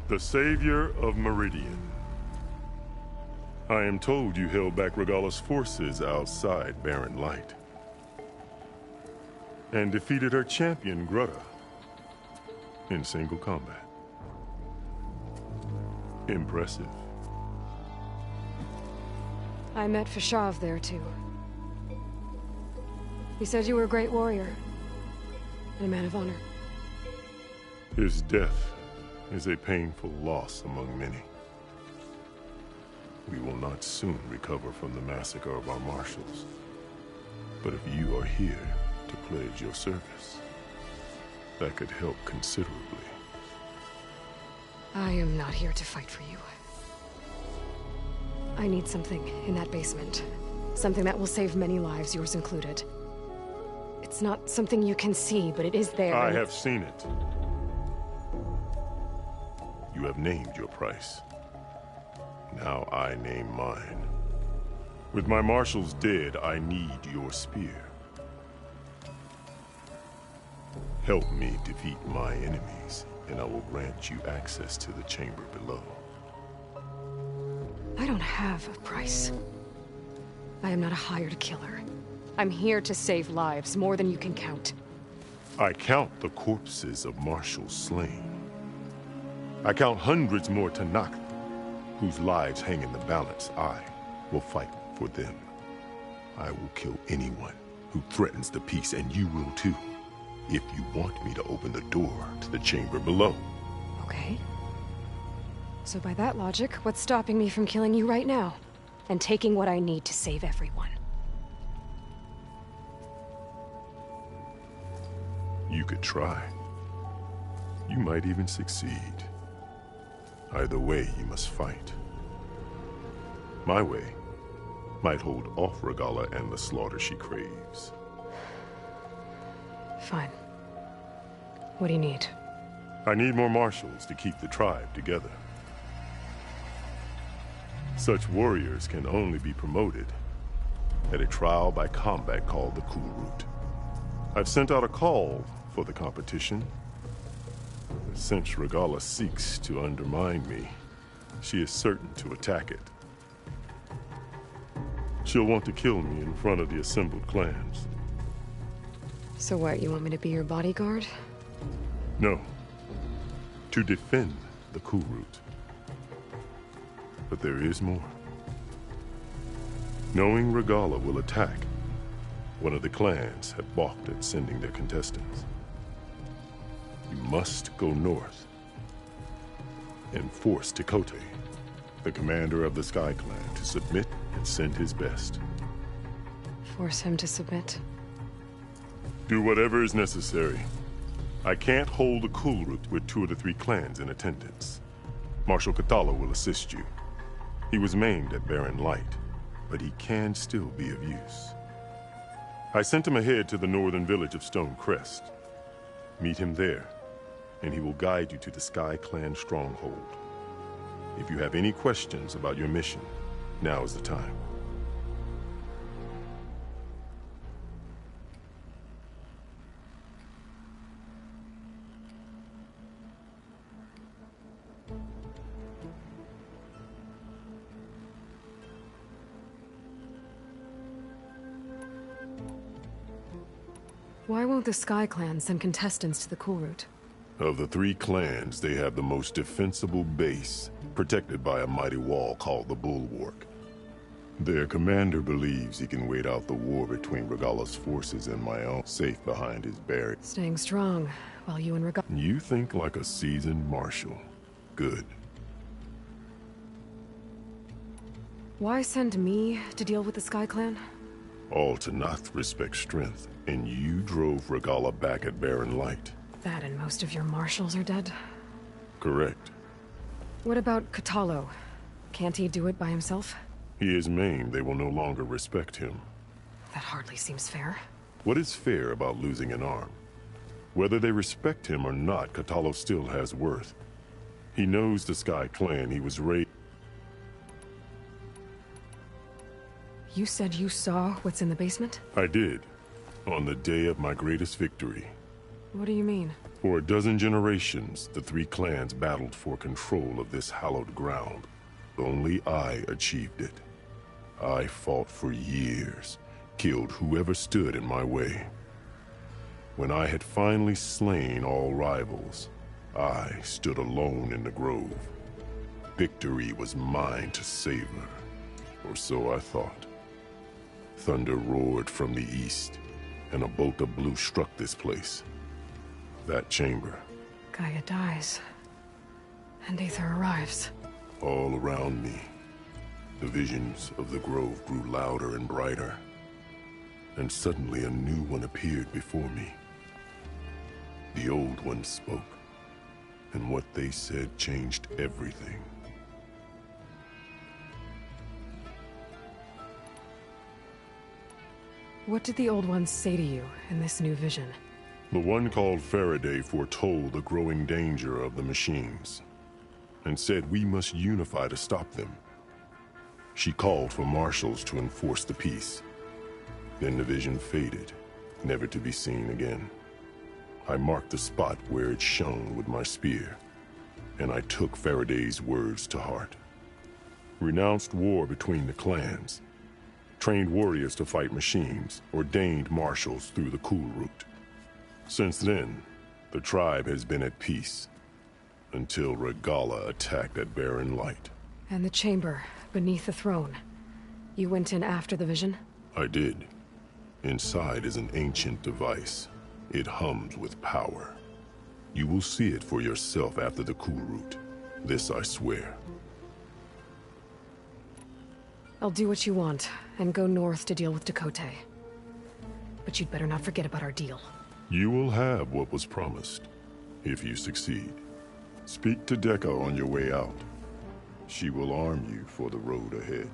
The Savior of Meridian. I am told you held back Regalla's forces outside Barren Light. And defeated her champion, Grutta, in single combat. Impressive. I met Fashav there, too. He said you were a great warrior. And a man of honor. His death is a painful loss among many. We will not soon recover from the massacre of our marshals. But if you are here to pledge your service, that could help considerably. I am not here to fight for you. I need something in that basement. Something that will save many lives, yours included. It's not something you can see, but it is there. I have seen it. You have named your price. Now I name mine. With my marshals dead, I need your spear. Help me defeat my enemies, and I will grant you access to the chamber below. I don't have a price. I am not a hired killer. I'm here to save lives, more than you can count. I count the corpses of marshals slain. I count hundreds more Tanakh, whose lives hang in the balance. I will fight for them. I will kill anyone who threatens the peace, and you will too, if you want me to open the door to the chamber below. Okay. So by that logic, what's stopping me from killing you right now? And taking what I need to save everyone? You could try. You might even succeed. Either way, you must fight. My way might hold off Regalla and the slaughter she craves. Fine. What do you need? I need more marshals to keep the tribe together. Such warriors can only be promoted at a trial by combat called the Cool Route. I've sent out a call for the competition. Since Regalla seeks to undermine me, she is certain to attack it. She'll want to kill me in front of the assembled clans. So what, you want me to be your bodyguard? No. To defend the Cool Route. But there is more. Knowing Regalla will attack, one of the clans had balked at sending their contestants. You must go north and force Tekote, the commander of the Sky Clan, to submit and send his best. Force him to submit? Do whatever is necessary. I can't hold the Cool Route with 2 of the 3 clans in attendance. Marshal Cathala will assist you. He was maimed at Barren Light, but he can still be of use. I sent him ahead to the northern village of Stone Crest. Meet him there, and he will guide you to the Sky Clan stronghold. If you have any questions about your mission, now is the time. Why won't the Sky Clan send contestants to the Cool Route? Of the 3 clans, they have the most defensible base, protected by a mighty wall called the Bulwark. Their commander believes he can wait out the war between Regalla's forces and my own, safe behind his barrack. Staying strong, while you and Regalla... You think like a seasoned marshal. Good. Why send me to deal with the Sky Clan? All Tanath respect strength, and you drove Regalla back at Barren Light. That and most of your marshals are dead? Correct. What about Catalo? Can't he do it by himself? He is maimed. They will no longer respect him. That hardly seems fair. What is fair about losing an arm? Whether they respect him or not, Catalo still has worth. He knows the Sky Clan he was raised... You said you saw what's in the basement? I did. On the day of my greatest victory. What do you mean? For a dozen generations, the 3 clans battled for control of this hallowed ground. Only I achieved it. I fought for years, killed whoever stood in my way. When I had finally slain all rivals, I stood alone in the grove. Victory was mine to savor, or so I thought. Thunder roared from the east, and a bolt of blue struck this place. That chamber. Gaia dies, and Aether arrives. All around me, the visions of the grove grew louder and brighter, and suddenly a new one appeared before me. The old ones spoke, and what they said changed everything. What did the old ones say to you in this new vision? The one called Faraday foretold the growing danger of the machines, and said we must unify to stop them. She called for marshals to enforce the peace. Then the vision faded, never to be seen again. I marked the spot where it shone with my spear, and I took Faraday's words to heart. Renounced war between the clans, trained warriors to fight machines, ordained marshals through the Cool Route. Since then, the tribe has been at peace, until Regalla attacked at Barren Light. And the chamber, beneath the throne. You went in after the vision? I did. Inside is an ancient device. It hums with power. You will see it for yourself after the Cool Route. This I swear. I'll do what you want, and go north to deal with Tekote. But you'd better not forget about our deal. You will have what was promised, if you succeed. Speak to Deca on your way out. She will arm you for the road ahead.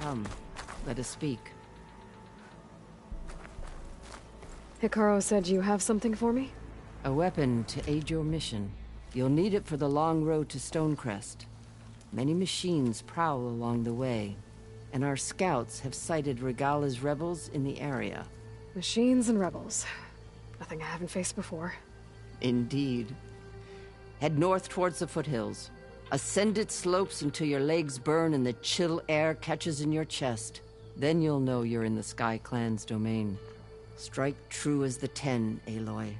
Come, let us speak. Hikaru said you have something for me? A weapon to aid your mission. You'll need it for the long road to Stonecrest. Many machines prowl along the way, and our scouts have sighted Regala's rebels in the area. Machines and rebels. Nothing I haven't faced before. Indeed. Head north towards the foothills. Ascend its slopes until your legs burn and the chill air catches in your chest. Then you'll know you're in the Sky Clan's domain. Strike true as the 10, Aloy.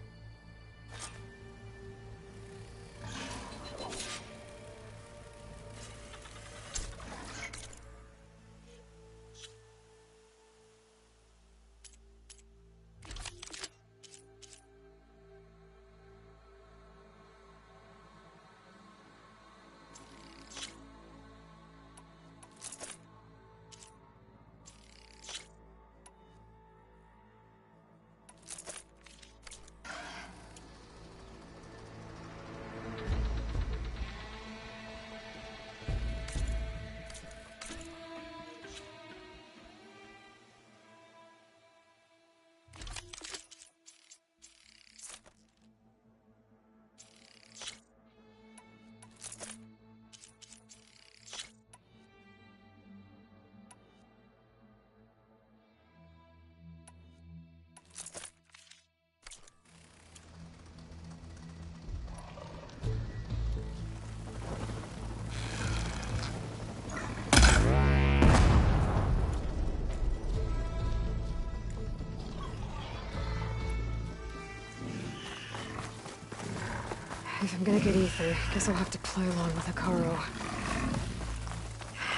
If I'm gonna get Ether, guess I'll have to play along with Hikaru.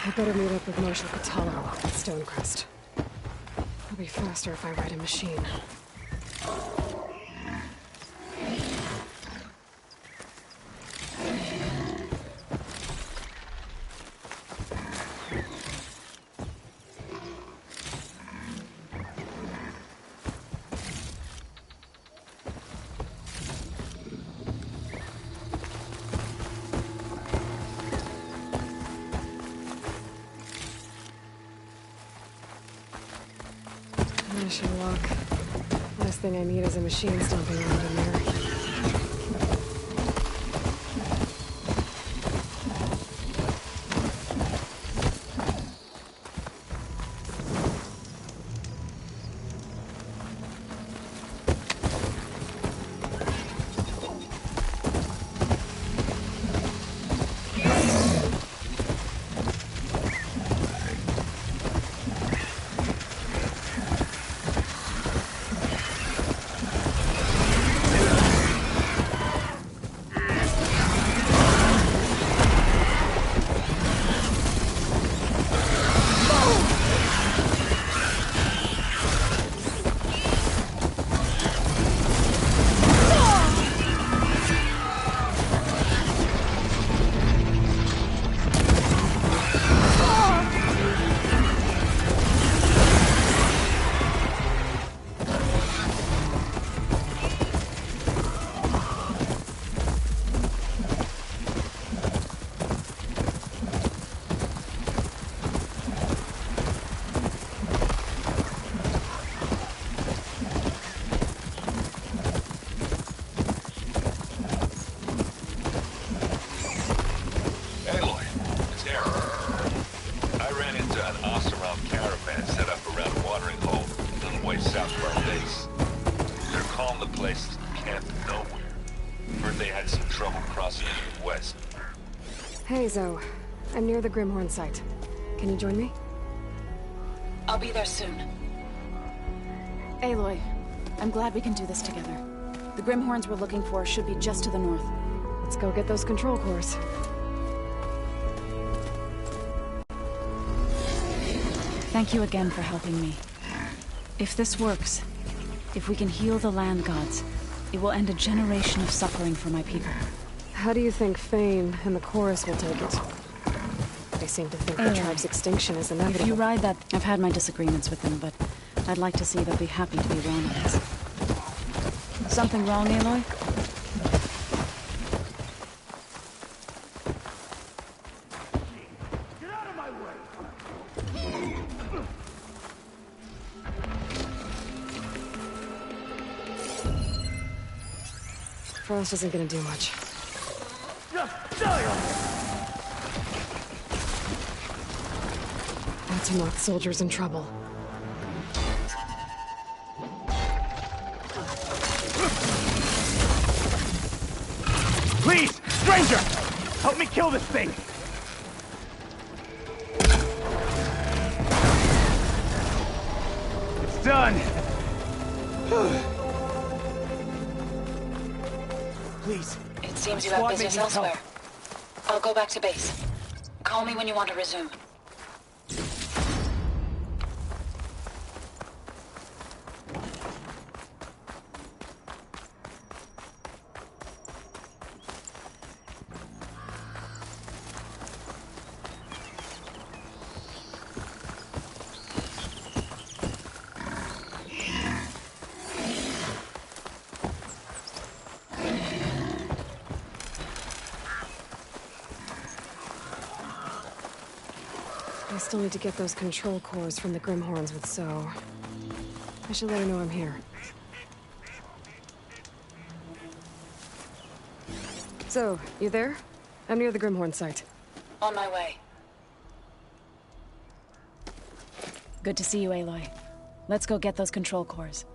I better meet up with Marshal Catallo at Stonecrest. It'll be faster if I ride a machine. I should walk. Last thing I need is a machine stomping around in there. Hey, Zoe. I'm near the Grimhorn site. Can you join me? I'll be there soon. Aloy, I'm glad we can do this together. The Grimhorns we're looking for should be just to the north. Let's go get those control cores. Thank you again for helping me. If this works, if we can heal the land gods, it will end a generation of suffering for my people. How do you think Fane and the Chorus will take it? They seem to think the tribe's extinction is inevitable. If you ride that... I've had my disagreements with them, but I'd like to see they'll be happy to be wrong on this. Something wrong, Aloy? Get out of my way! Frost isn't gonna do much. That's enough soldiers in trouble. Please, stranger! Help me kill this thing! It's done! Please. It seems you have business elsewhere. I'll go back to base. Call me when you want to resume. I still need to get those control cores from the Grimhorns with So. I should let her know I'm here. So, you there? I'm near the Grimhorn site. On my way. Good to see you, Aloy. Let's go get those control cores.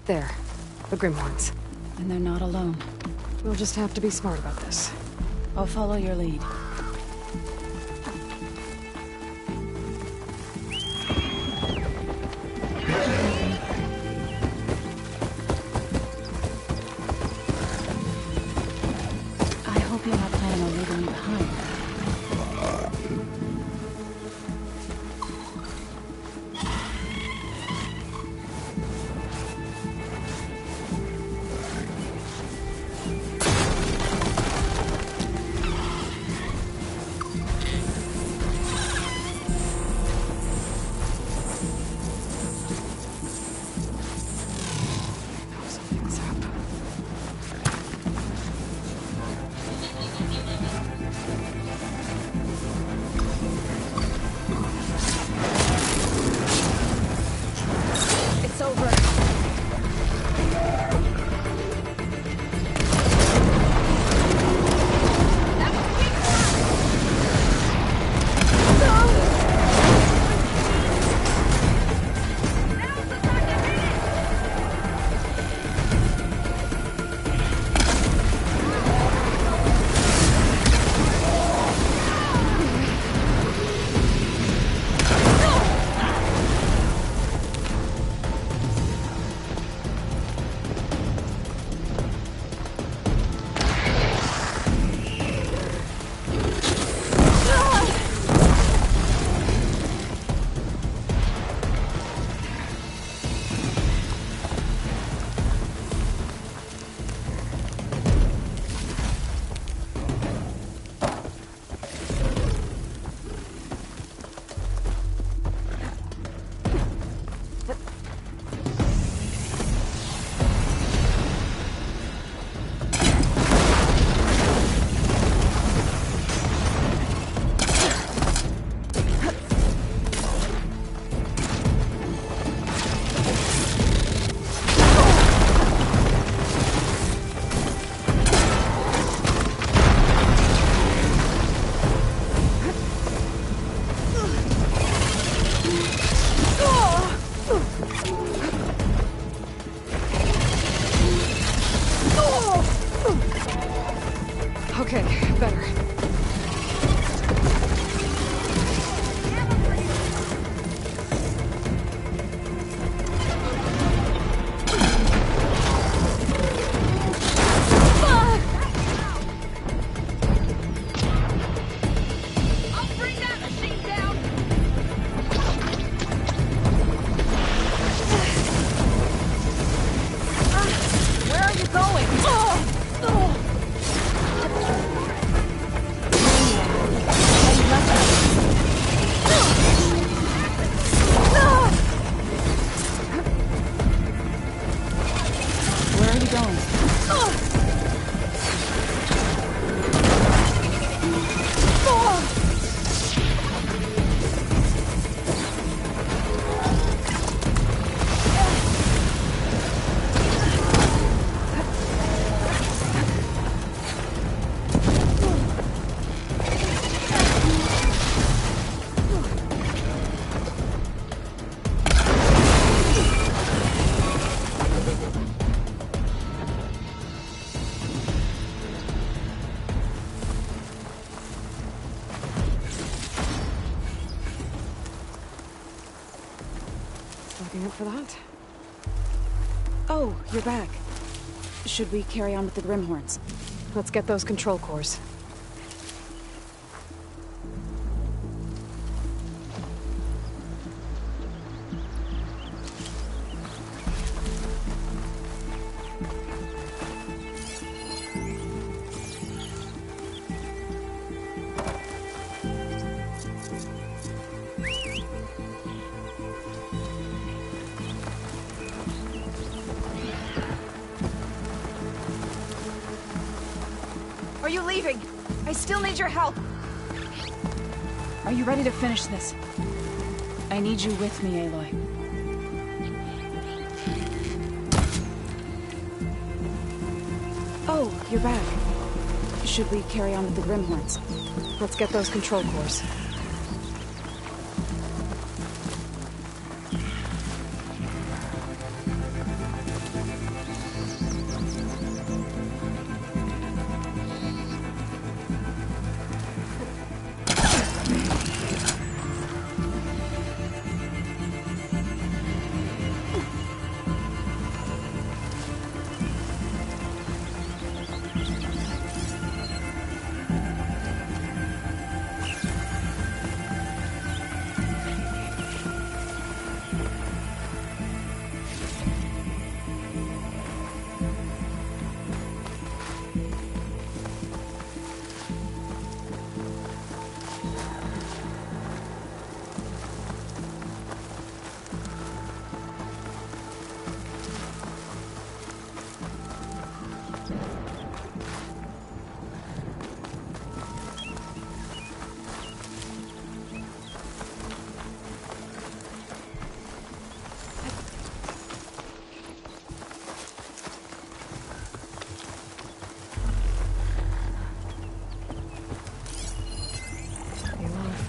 There. The Grimhorns. And they're not alone. We'll just have to be smart about this. I'll follow your lead. I hope you're not planning on leaving me behind. for that. Oh, you're back. Should we carry on with the Grimhorns? Let's get those control cores. Are you leaving? I still need your help. Are you ready to finish this? I need you with me, Aloy. Oh, you're back. Should we carry on with the Grimhorns? Let's get those control cores.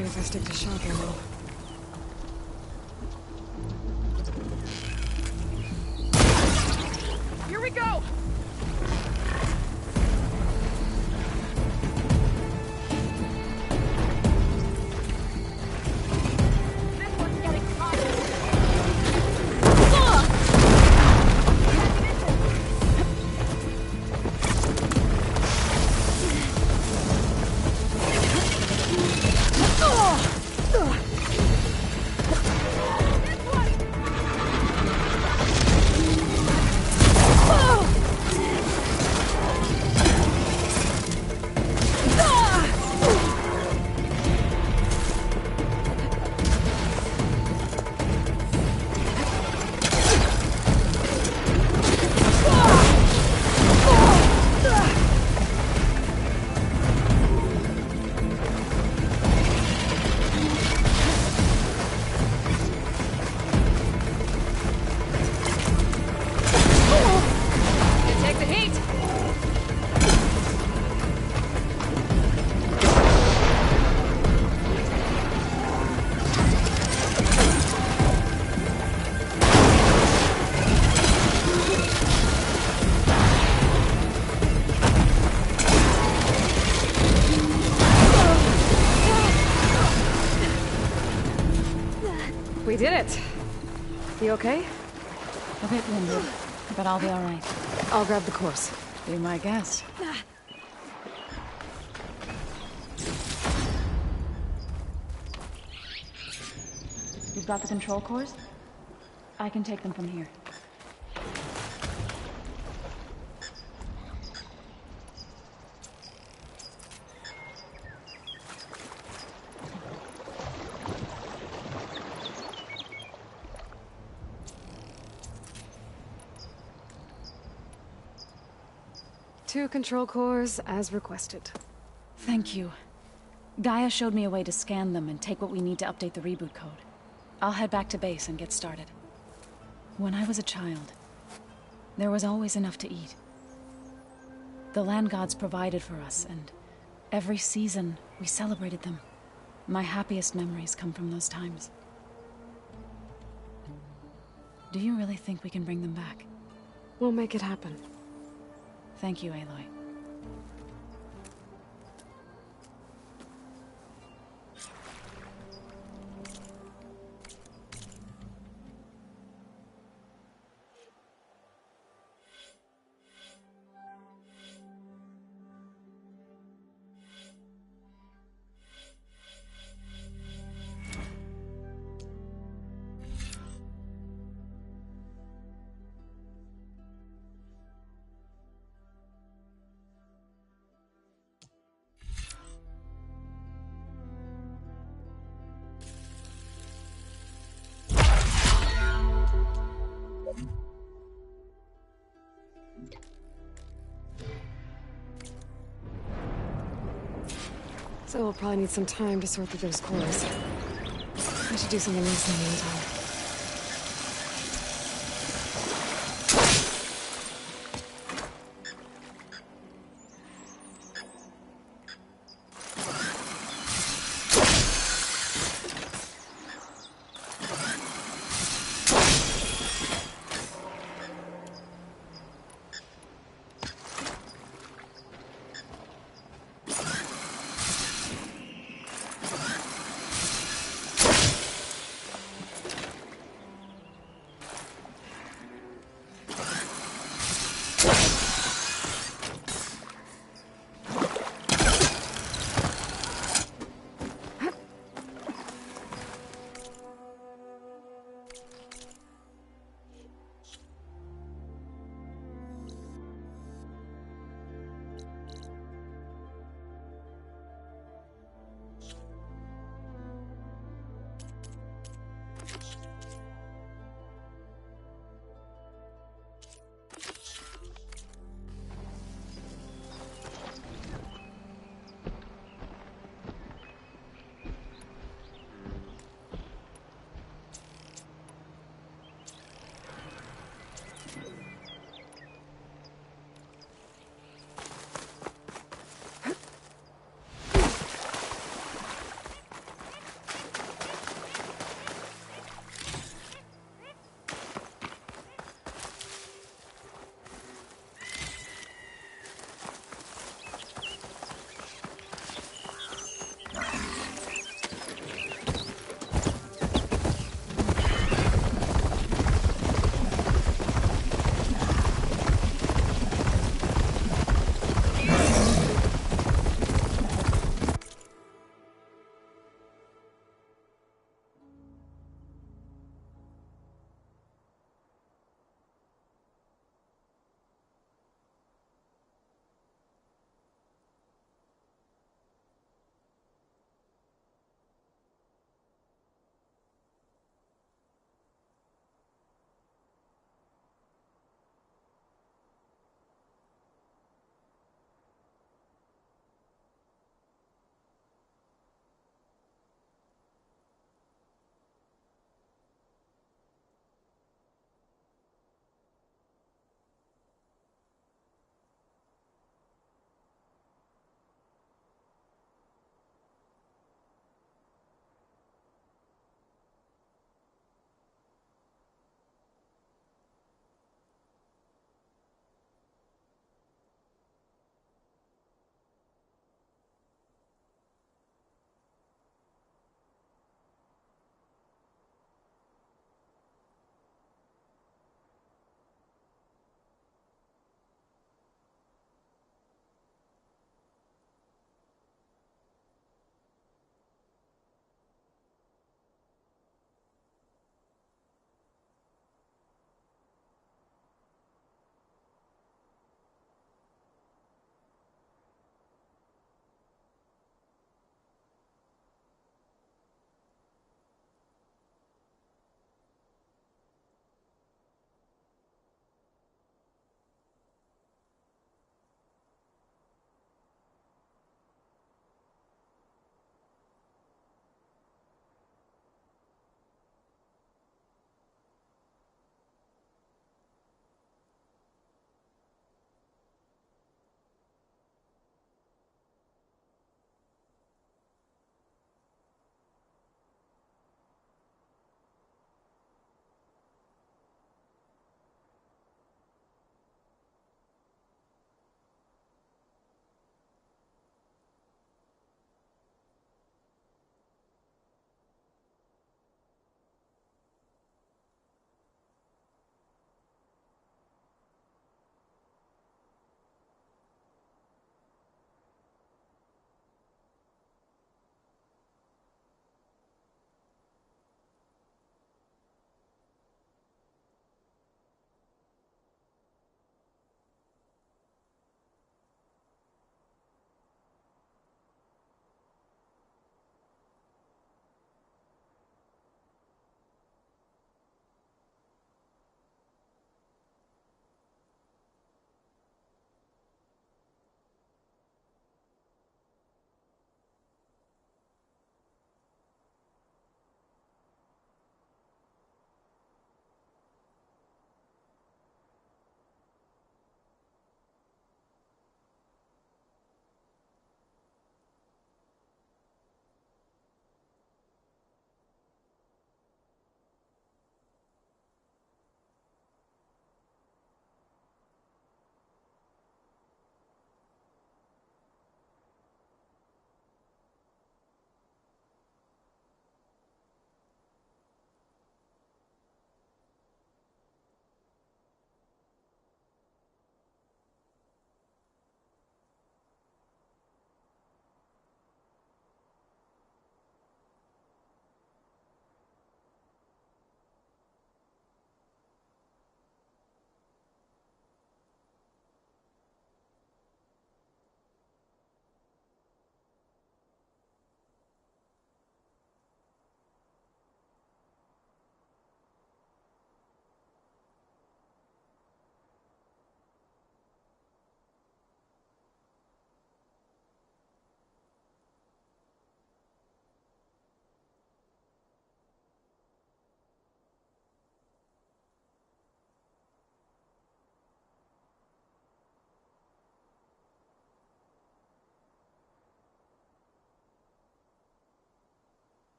If I stick to shock ammo. Here we go! We did it. You okay? A bit winded, but I'll be all right. I'll grab the course. Be my guest. You've got the control cores? I can take them from here. Two control cores, as requested. Thank you. Gaia showed me a way to scan them and take what we need to update the reboot code. I'll head back to base and get started. When I was a child, there was always enough to eat. The land gods provided for us, and every season we celebrated them. My happiest memories come from those times. Do you really think we can bring them back? We'll make it happen. Thank you, Aloy. So we'll probably need some time to sort through those cores. I should do something else in the meantime.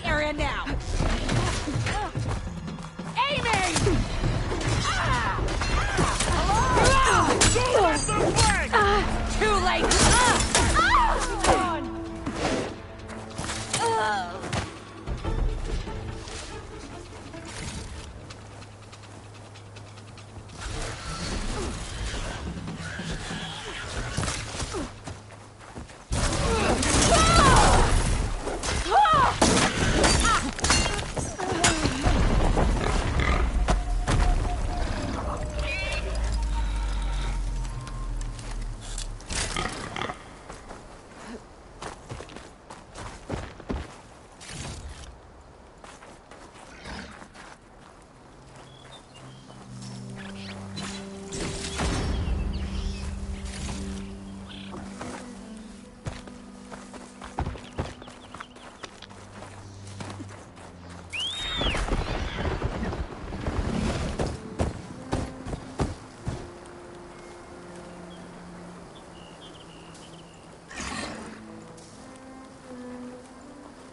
the area now! Aiming! Too late!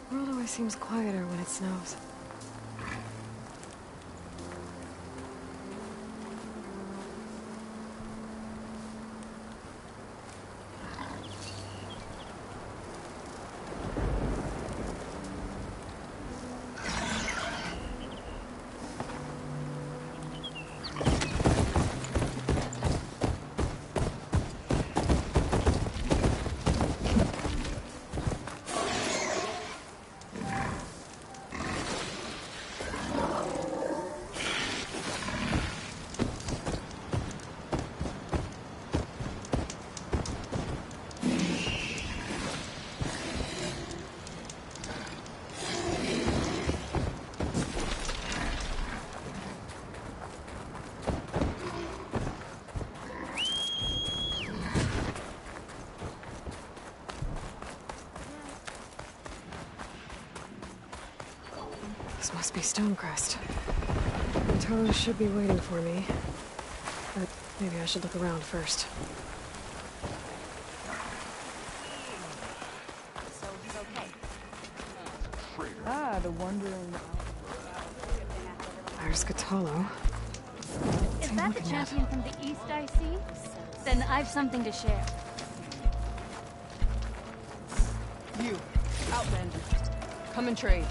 The world always seems quieter when it snows. This must be Stonecrest. Toes should be waiting for me. But maybe I should look around first. So he's okay. Ah, the wandering. There's Cthulhu. Is that the champion from the east I see? Then I've something to share. You, Outlander. Come and trade.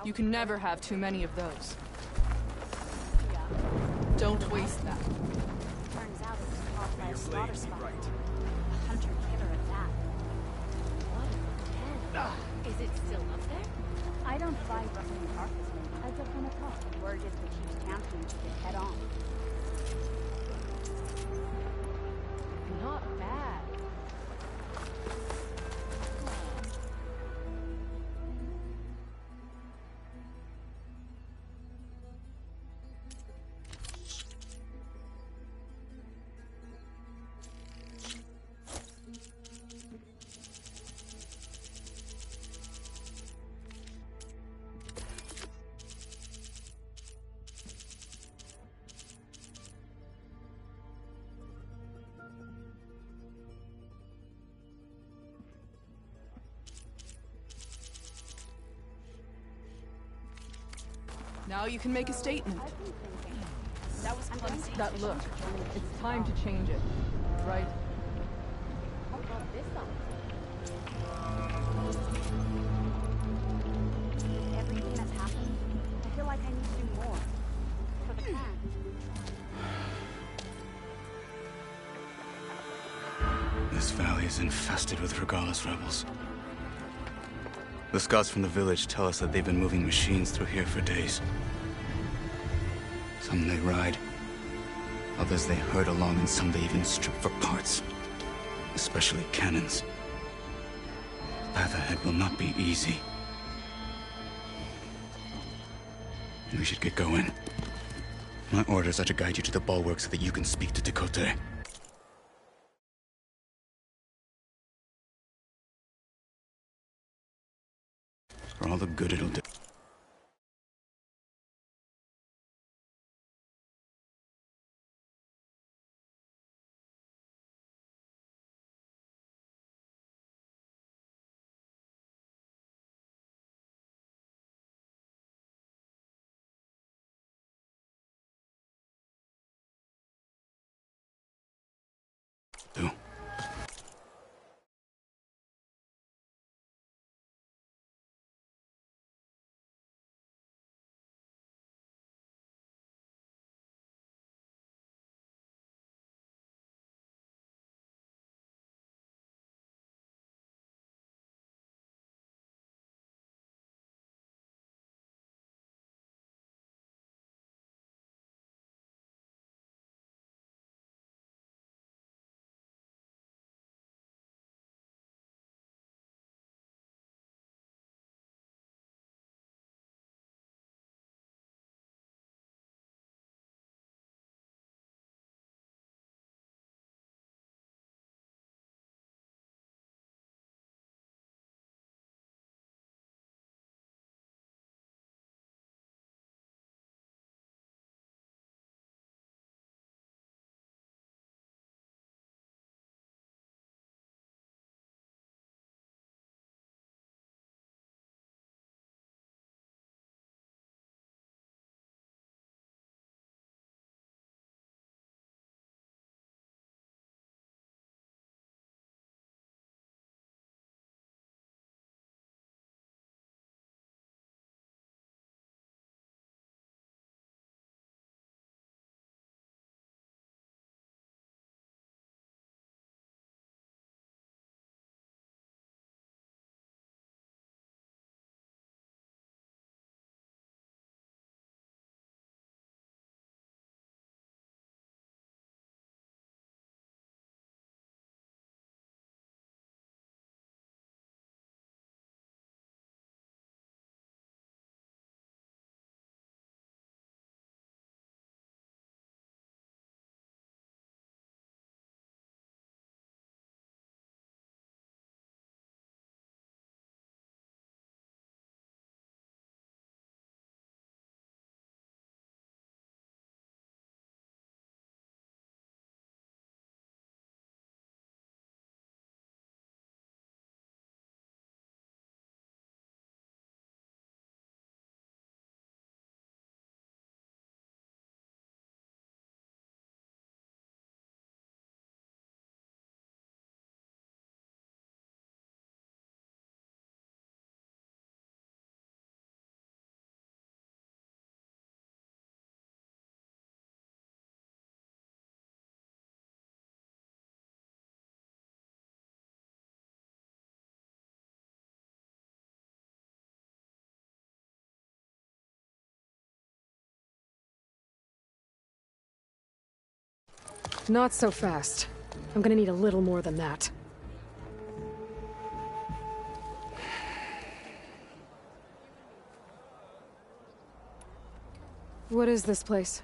You can never have too many of those. Don't waste that. Turns out it was caught by a slaughter spot. A hunter-killer at that. What a pen. Is it still up there? I don't buy rustling carcass as of when it costs. Word is the chief's champions get head on. Not bad. Now you can make a statement. That look. It's time to change it, right? Everything that's happened, I feel like I need to do more. For the plan. This valley is infested with Regalla's rebels. The scouts from the village tell us that they've been moving machines through here for days. Some they ride, others they herd along, and some they even strip for parts. Especially cannons. The path ahead will not be easy. We should get going. My orders are to guide you to the bulwark so that you can speak to Tekote. For all the good it'll do. Not so fast. I'm gonna need a little more than that. What is this place?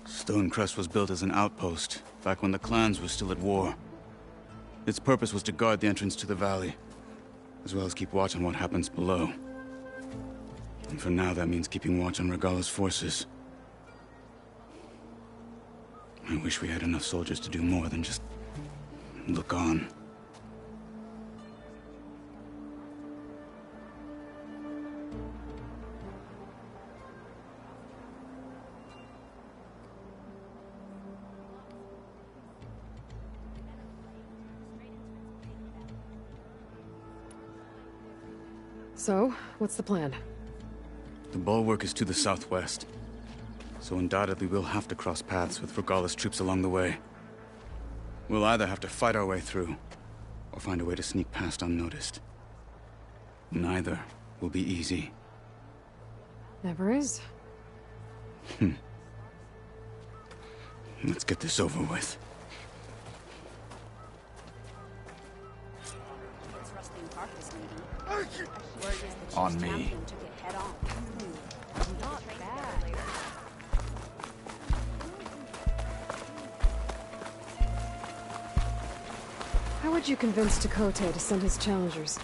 Stonecrest was built as an outpost, back when the clans were still at war. Its purpose was to guard the entrance to the valley, as well as keep watch on what happens below. And for now, that means keeping watch on Regalla's forces. I wish we had enough soldiers to do more than just look on. So, what's the plan? The bulwark is to the southwest, so undoubtedly we'll have to cross paths with Regalla's troops along the way. We'll either have to fight our way through, or find a way to sneak past unnoticed. Neither will be easy. Never is. Let's get this over with. It's rusting carcass, maybe. Word is the On chief's me. champion took it head on. Not bad. How would you convince Tekote to send his challengers?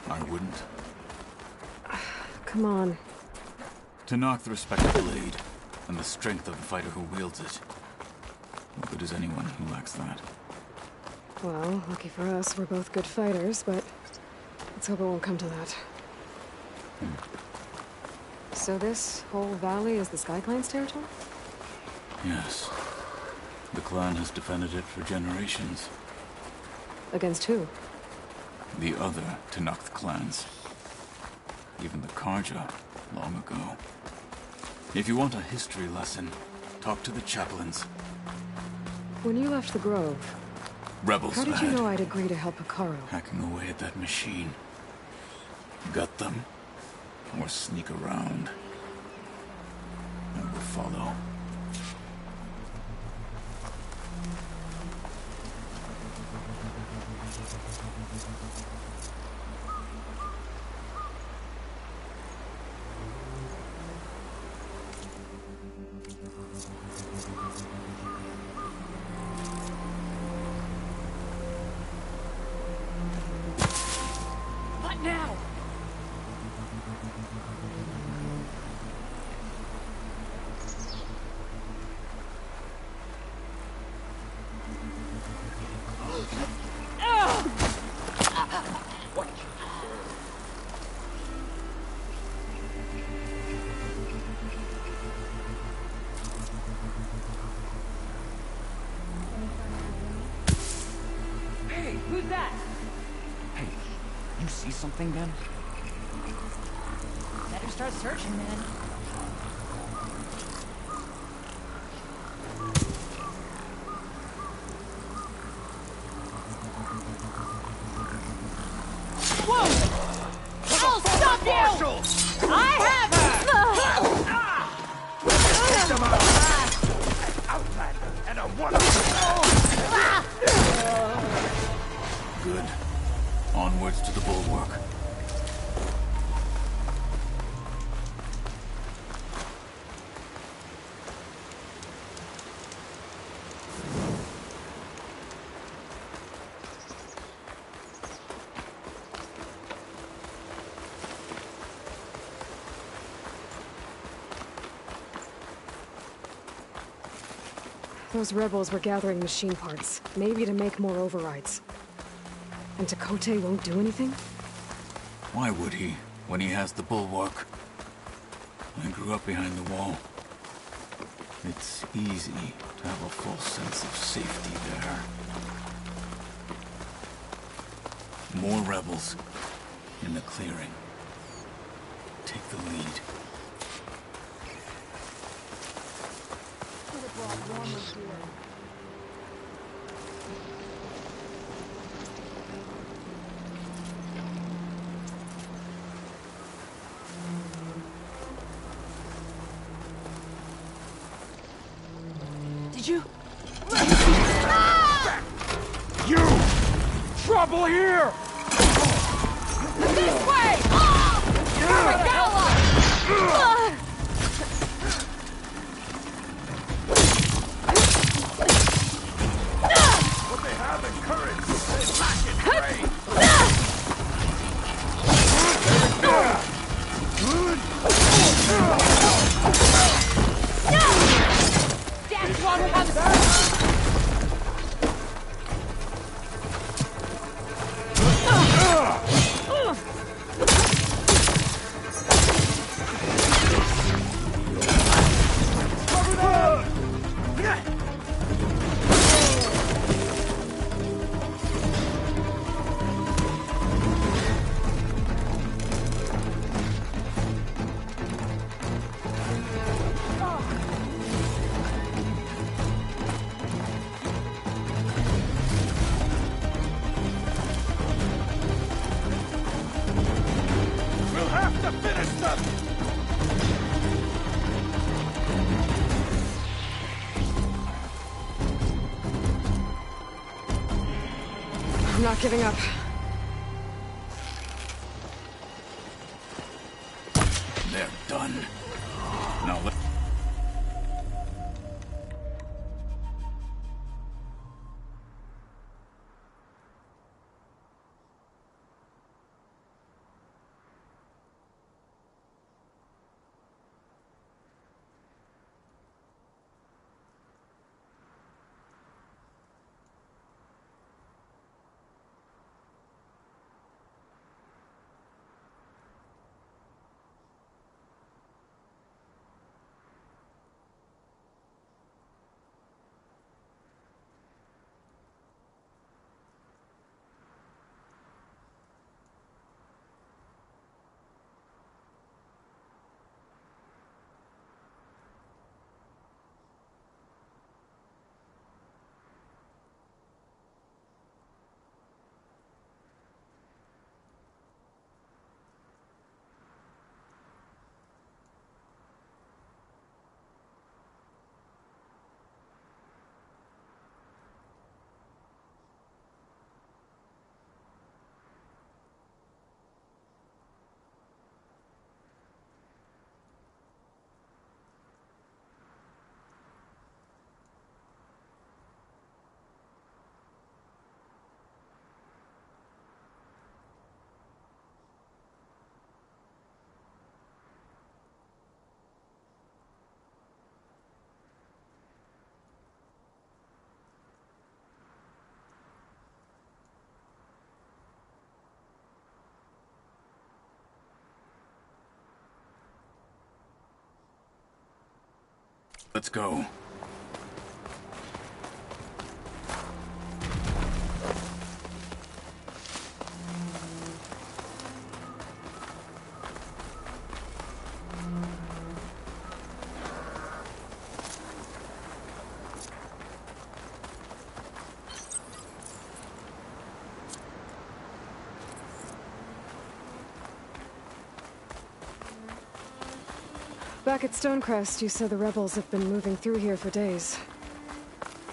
I wouldn't. Come on. To knock the respect of the blade, and the strength of the fighter who wields it. What good is anyone who lacks that? Well, lucky for us, we're both good fighters, but let's hope it won't come to that. So this whole valley is the Sky Clan's territory? Yes. The clan has defended it for generations. Against who? The other Tenakth clans. Even the Karja, long ago. If you want a history lesson, talk to the chaplains. When you left the Grove, Rebels how did you ahead, know I'd agree to help Hikaru? hacking away at that machine. Gut them, or sneak around. I will follow. What now? Hey, who's that? Hey, you see something, Ben? Better start searching, man. Whoa! I'll stop you! I have Take them out! Outlander and a Good. Onwards to the bulwark. Those rebels were gathering machine parts, maybe to make more overrides. And Tekote won't do anything? Why would he, when he has the bulwark? I grew up behind the wall. It's easy to have a full sense of safety there. More rebels in the clearing. Take the lead. Did you? You! Trouble here! This way! Regalla! What they have in courage, they lack in brain. That's one comes. not giving up. They're done. Now let... Let's go. Back at Stonecrest, you said the rebels have been moving through here for days.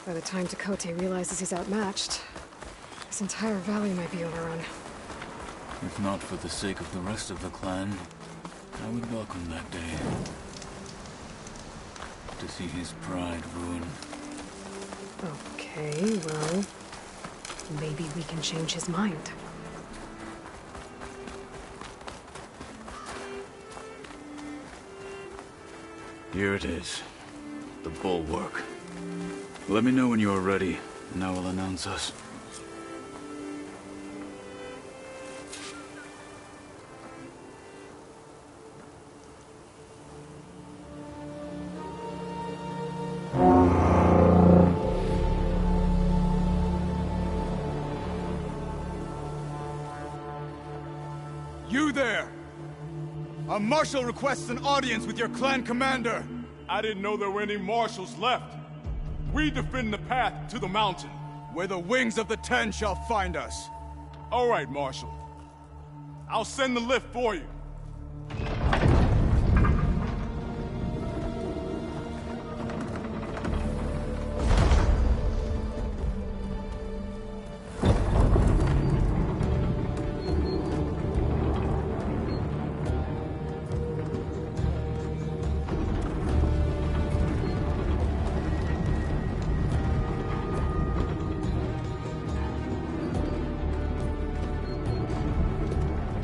By the time Tekote realizes he's outmatched, this entire valley might be overrun. If not for the sake of the rest of the clan, I would welcome that day. To see his pride ruined. Okay, well... maybe we can change his mind. Here it is. The bulwark. Let me know when you are ready, and I will announce us. You there! A marshal requests an audience with your clan commander! I didn't know there were any marshals left. We defend the path to the mountain. Where the wings of the Ten shall find us. All right, Marshal. I'll send the lift for you.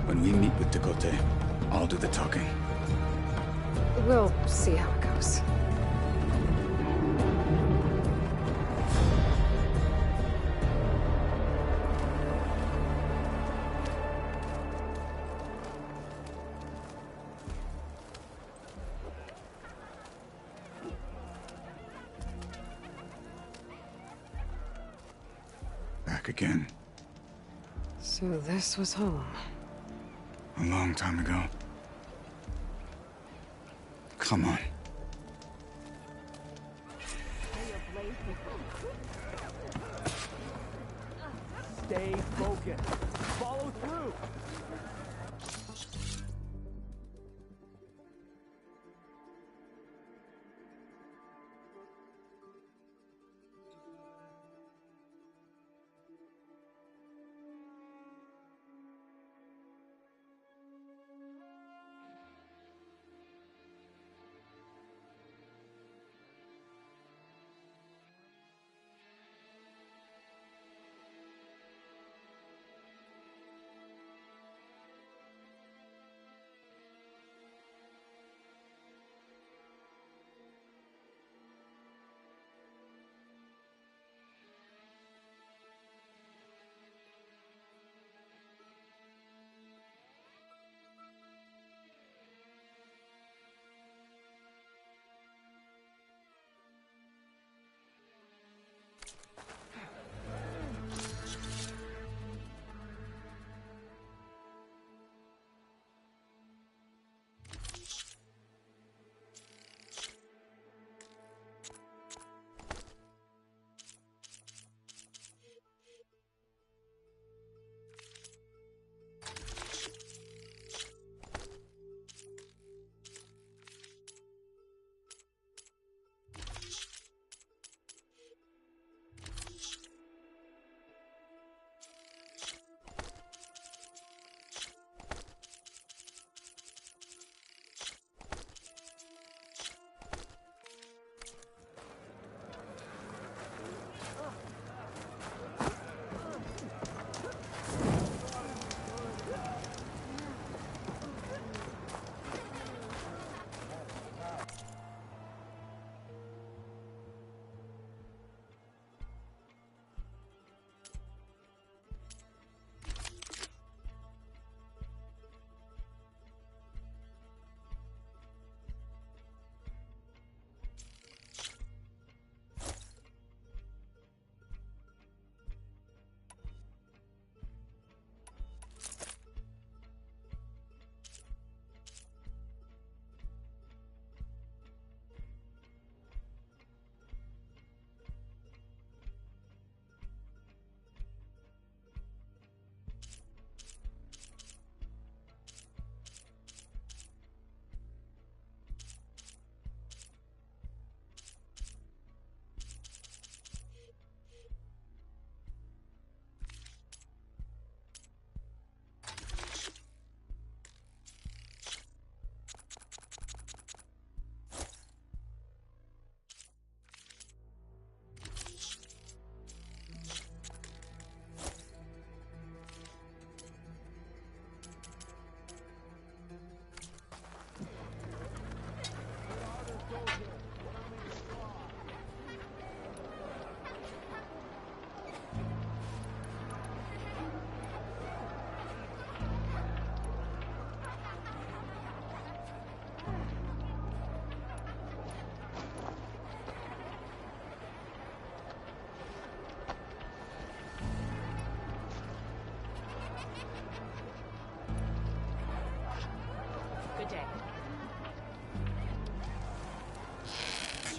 When we meet with Tekote, I'll do the talking. We'll see how it goes. Back again. So this was home. A long time ago. Come on. Stay focused. Follow through.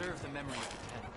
preserve the memory of the Ten.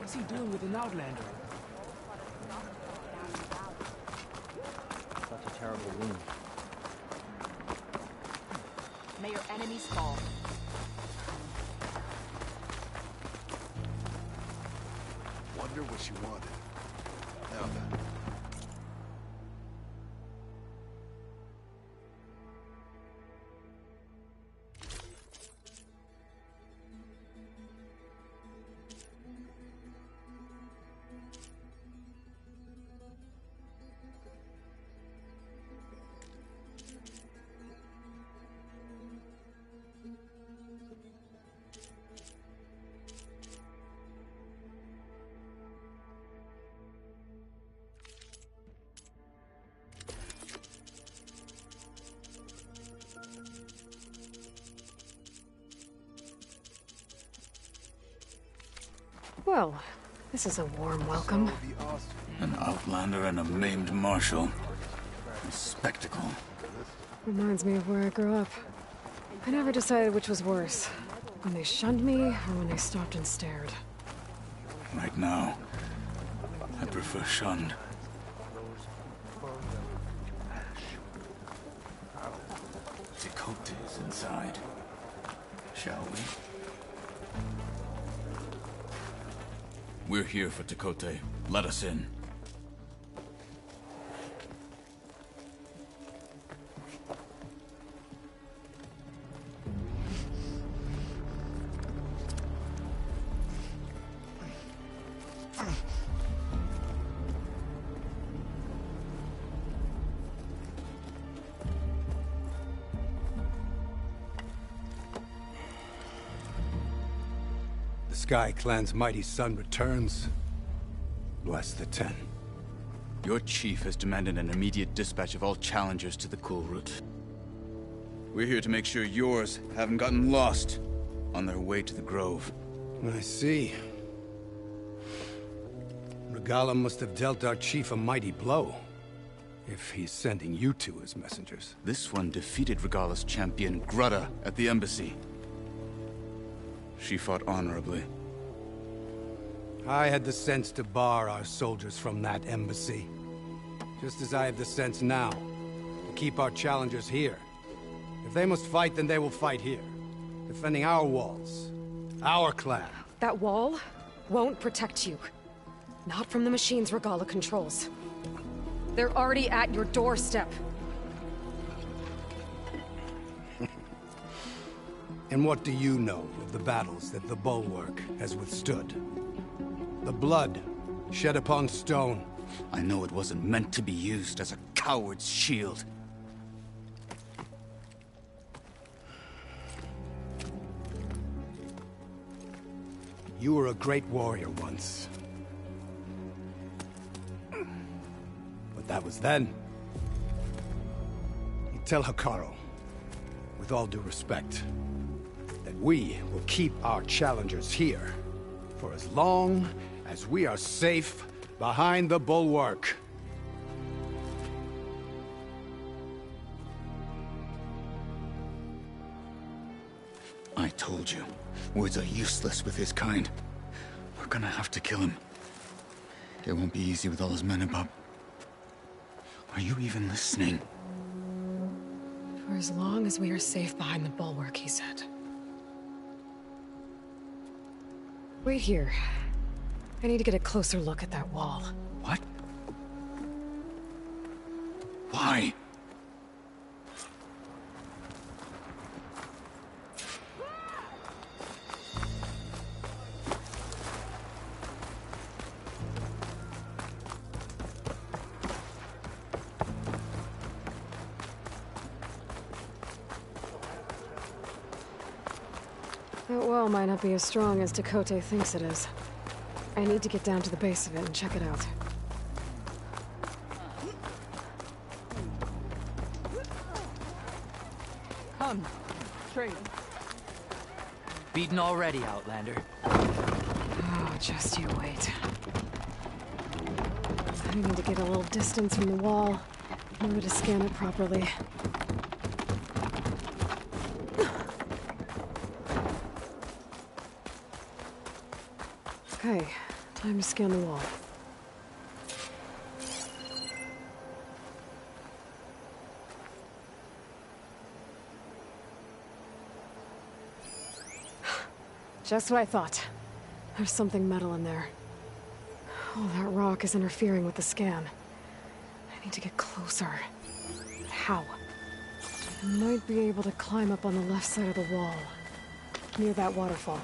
What's he doing with an outlander? Such a terrible wound. May your enemies fall. Wonder what she wanted. Now then. Well, this is a warm welcome. An outlander and a maimed marshal. A spectacle. Reminds me of where I grew up. I never decided which was worse. When they shunned me, or when they stopped and stared. Right now, I prefer shunned. Dakota is inside. Shall we? We're here for Dakota. Let us in. Sky Clan's mighty son returns, bless the Ten. Your chief has demanded an immediate dispatch of all challengers to the cool route. We're here to make sure yours haven't gotten lost on their way to the Grove. I see. Regalla must have dealt our chief a mighty blow, if he's sending you two as messengers. This one defeated Regalla's champion, Grudda, at the embassy. She fought honorably. I had the sense to bar our soldiers from that embassy. Just as I have the sense now, to keep our challengers here. If they must fight, then they will fight here. Defending our walls. Our clan. That wall won't protect you. Not from the machines Regalla controls. They're already at your doorstep. And what do you know of the battles that the Bulwark has withstood? The blood shed upon stone. I know it wasn't meant to be used as a coward's shield. You were a great warrior once. But that was then. You tell Hikaru, with all due respect, that we will keep our challengers here for as long as we are safe behind the Bulwark. I told you, words are useless with his kind. We're gonna have to kill him. It won't be easy with all his men above. Are you even listening? For as long as we are safe behind the Bulwark, he said. Wait here. I need to get a closer look at that wall. What? Why? That wall might not be as strong as Dakota thinks it is. I need to get down to the base of it and check it out. Come, trade. Beaten already, Outlander. Oh, just you wait. I need to get a little distance from the wall in order to scan it properly. Okay, time to scan the wall. Just what I thought. There's something metal in there. Oh, that rock is interfering with the scan. I need to get closer. But how? I might be able to climb up on the left side of the wall, near that waterfall.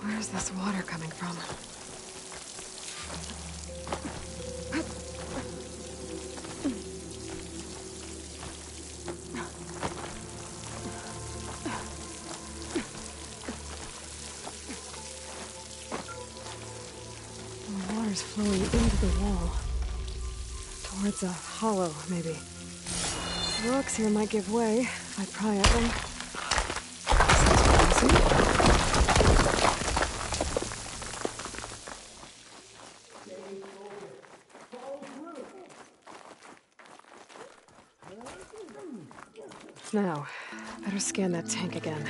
Where's this water coming from? The water's flowing into the wall. Towards a hollow, maybe. The rocks here might give way if I pry at them. Now, better scan that tank again.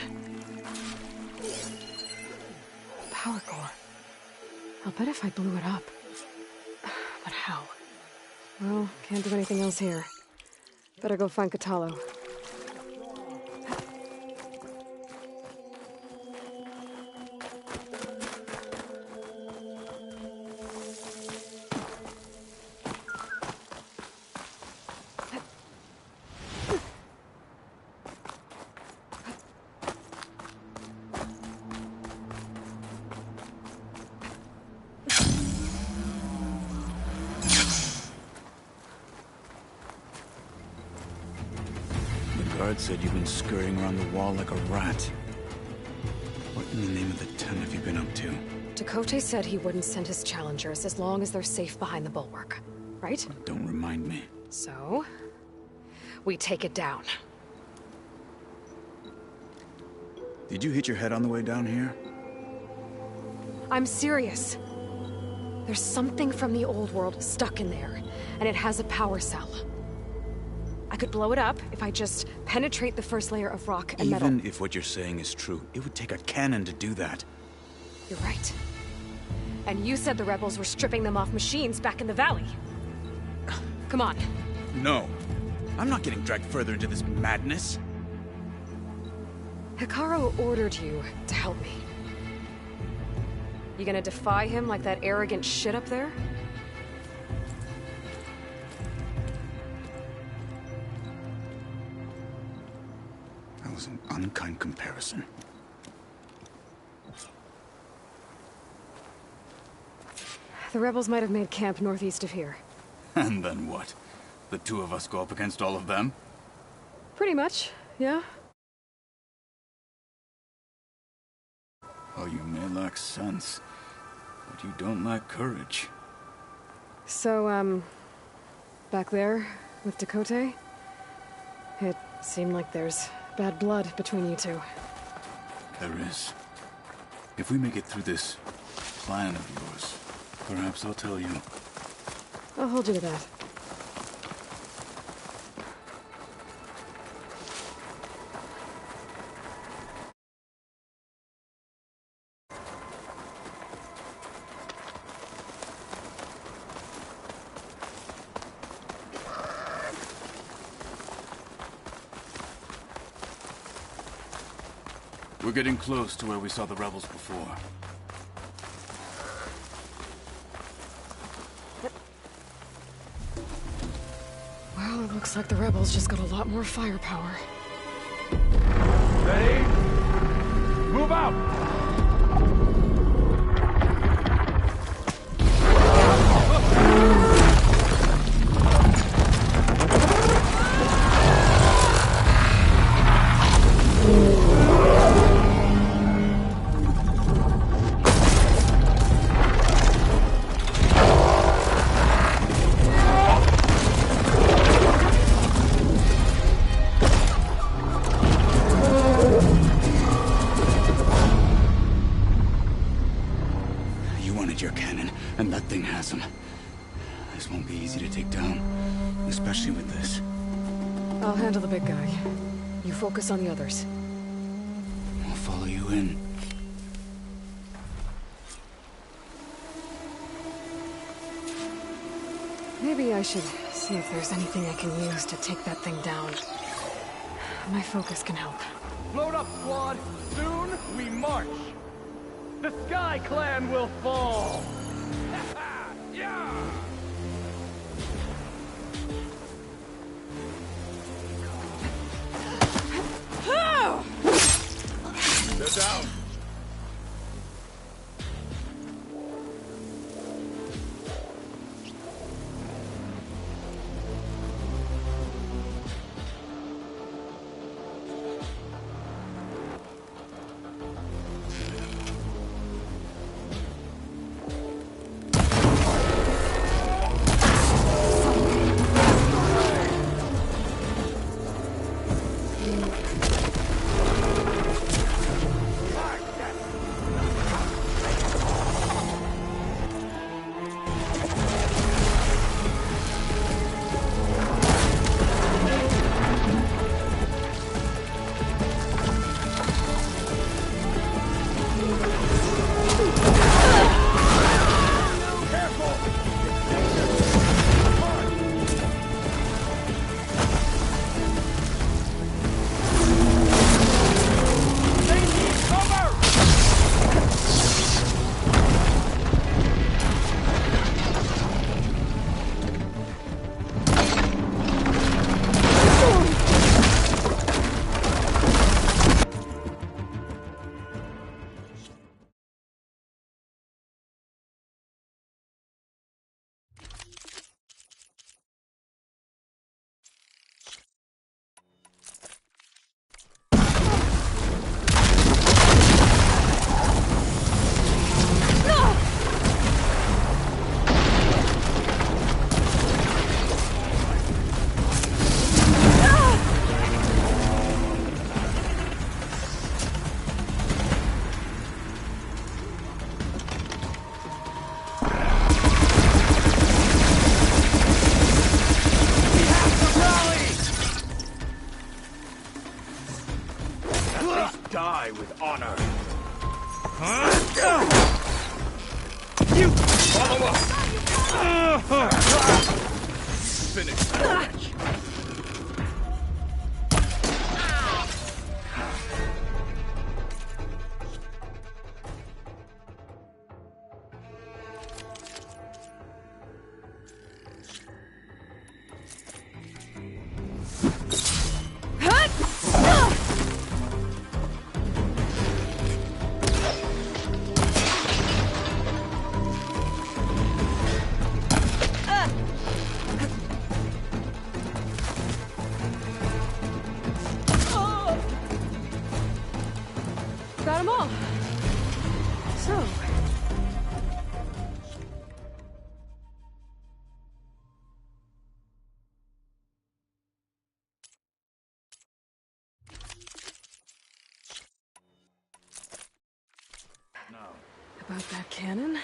Power core. I'll bet if I blew it up. But how? Well, can't do anything else here. Better go find Katalo. guard said you've been scurrying around the wall like a rat. What in the name of the Ten have you been up to? Dakota said he wouldn't send his challengers as long as they're safe behind the bulwark, right? Don't remind me. So, we take it down. Did you hit your head on the way down here? I'm serious. There's something from the old world stuck in there, and it has a power cell. I could blow it up if I just penetrate the first layer of rock and metal. Even if what you're saying is true, it would take a cannon to do that. You're right. And you said the rebels were stripping them off machines back in the valley. Come on. No. I'm not getting dragged further into this madness. Hikaru ordered you to help me. You gonna defy him like that arrogant shit up there? That was an unkind comparison. The rebels might have made camp northeast of here. And then what? The two of us go up against all of them? Pretty much, yeah. Oh, you may lack sense, but you don't lack courage. So, back there with Dakota, it seemed like there's bad blood between you two. There is. If we make it through this plan of yours, perhaps I'll tell you. I'll hold you to that. We're getting close to where we saw the rebels before. Well, it looks like the rebels just got a lot more firepower. Ready? Move out! Your cannon, and that thing has him. This won't be easy to take down, especially with this. I'll handle the big guy. You focus on the others. I'll follow you in. Maybe I should see if there's anything I can use to take that thing down. My focus can help. Load up, squad! Soon we march! The Sky Clan will fall! Yeah! They're down! die with honor. You follow up. Finish that wretch. Got them all. So... About that cannon?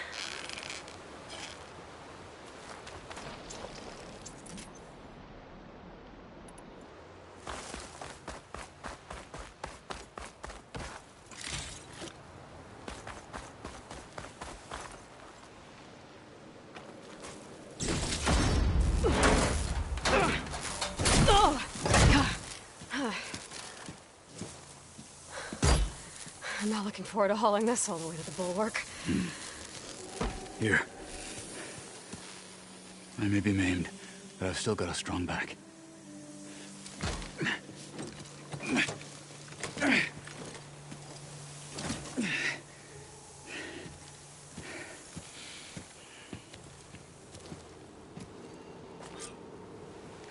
I'm not looking forward to hauling this all the way to the bulwark. Here. I may be maimed, but I've still got a strong back.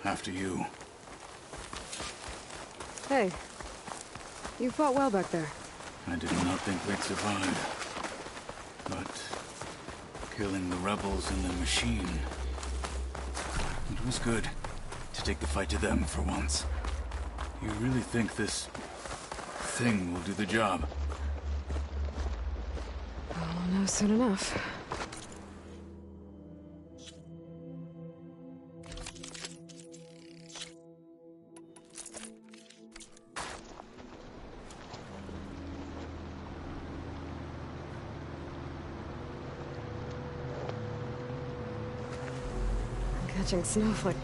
After you. Hey. You fought well back there. I did not think we'd survive. But killing the rebels and the machine, it was good to take the fight to them for once. You really think this thing will do the job? I'll know soon enough. Catching snowflake.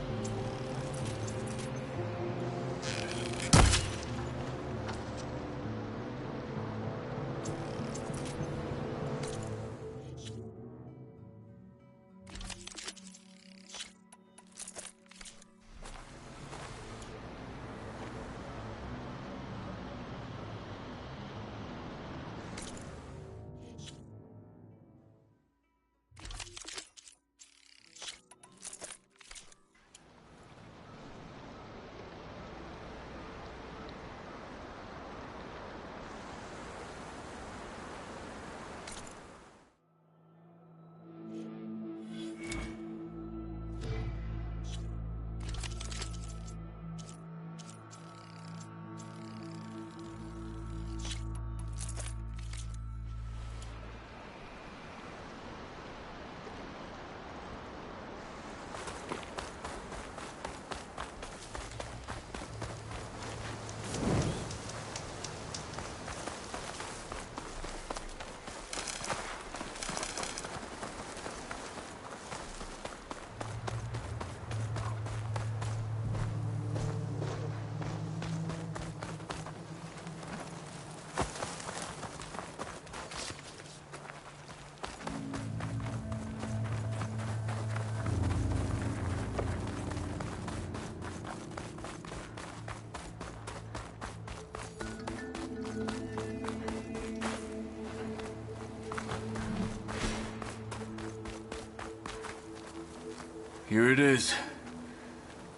Here it is.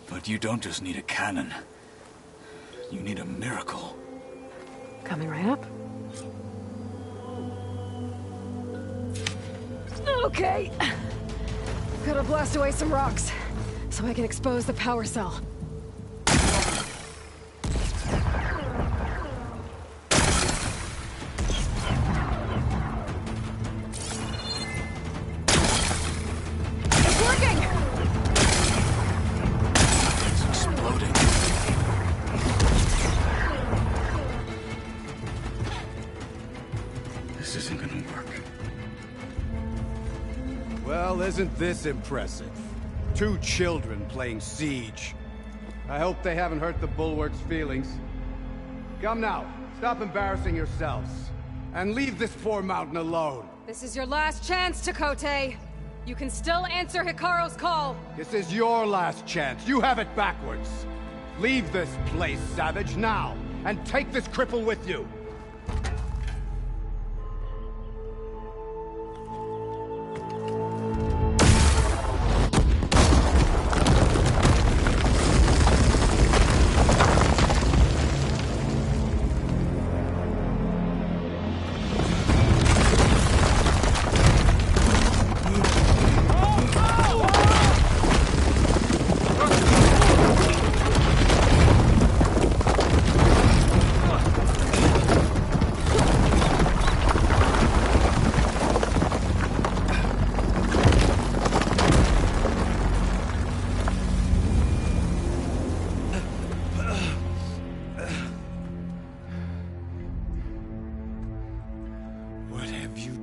But you don't just need a cannon. You need a miracle. Coming right up. Okay. Gotta blast away some rocks, so I can expose the power cell. isn't this impressive? 2 children playing siege. I hope they haven't hurt the Bulwark's feelings. Come now, stop embarrassing yourselves. And leave this poor mountain alone. This is your last chance, Chakotay. You can still answer Hikaru's call. This is your last chance. You have it backwards. Leave this place, Savage, now. And take this cripple with you.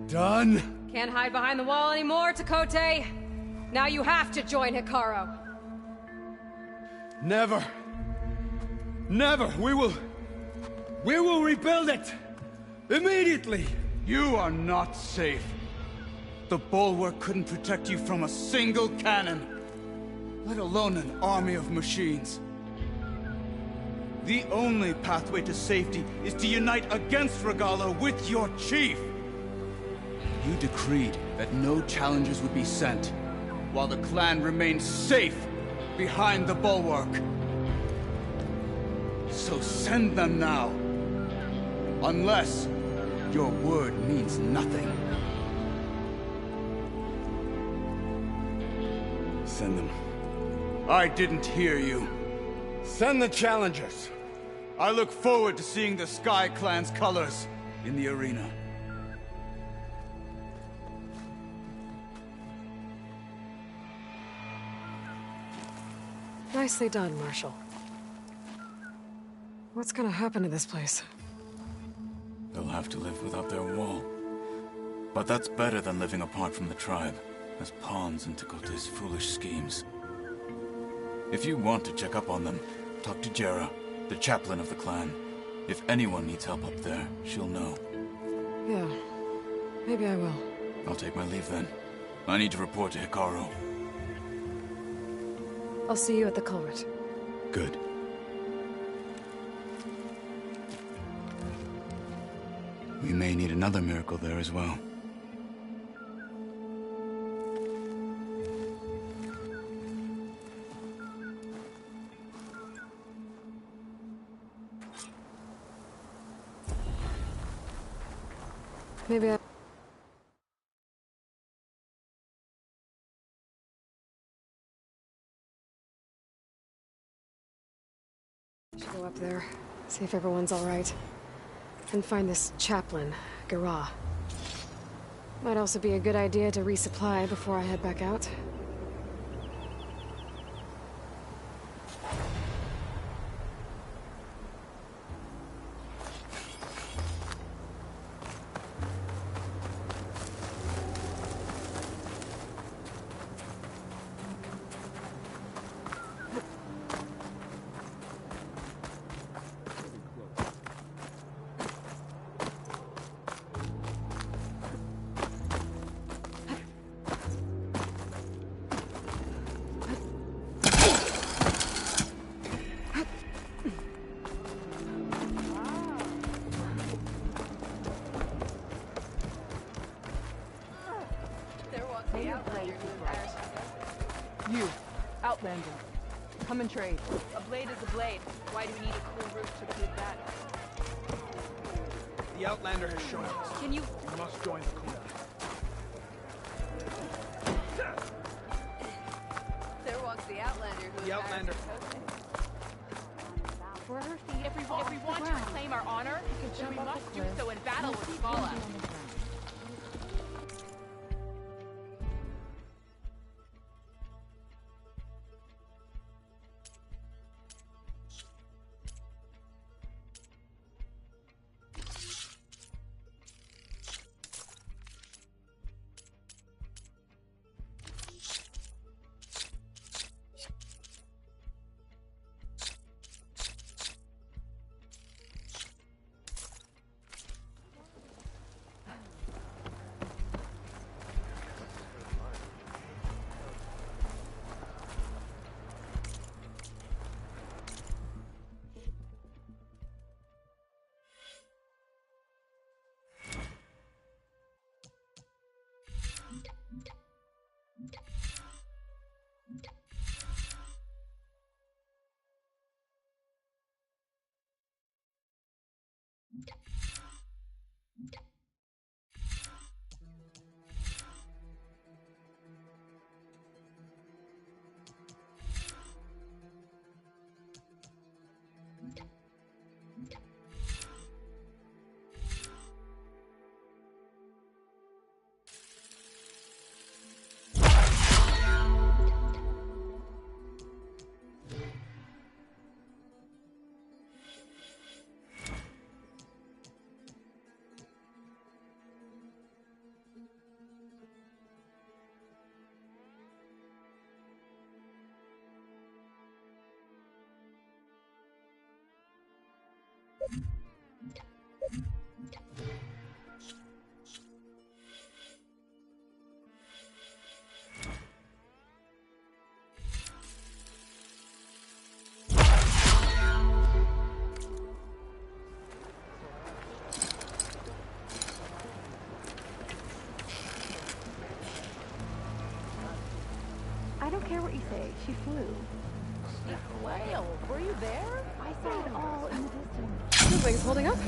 Done? Can't hide behind the wall anymore, Chakotay. Now you have to join Hikaru. Never. Never. We will rebuild it. Immediately. You are not safe. The Bulwark couldn't protect you from a single cannon, let alone an army of machines. The only pathway to safety is to unite against Regalla with your chief. You decreed that no challengers would be sent, while the clan remained safe behind the Bulwark. So send them now. Unless your word means nothing. Send them. I didn't hear you. Send the challengers. I look forward to seeing the Sky Clan's colors in the arena. Nicely done, Marshal. What's gonna happen to this place? They'll have to live without their wall. But that's better than living apart from the tribe, as pawns in Chakotay's foolish schemes. If you want to check up on them, talk to Jera, the chaplain of the clan. If anyone needs help up there, she'll know. Yeah, maybe I will. I'll take my leave then. I need to report to Hikaru. I'll see you at the culvert. Good. We may need another miracle there as well. Maybe I... should go up there, see if everyone's all right. And find this chaplain, guerrilla. Might also be a good idea to resupply before I head back out. You, Outlander. Come and trade. A blade is a blade. Why do we need a cool roof to prove that? The Outlander has shown us. Can you... We must join the clan. There walks the Outlander who The Outlander. For her feet, if we want to reclaim our honor, then we must do so in battle with Vala. I don't care what you say. She flew. Whale, were you there? I saw it all in the distance. This thing's holding up.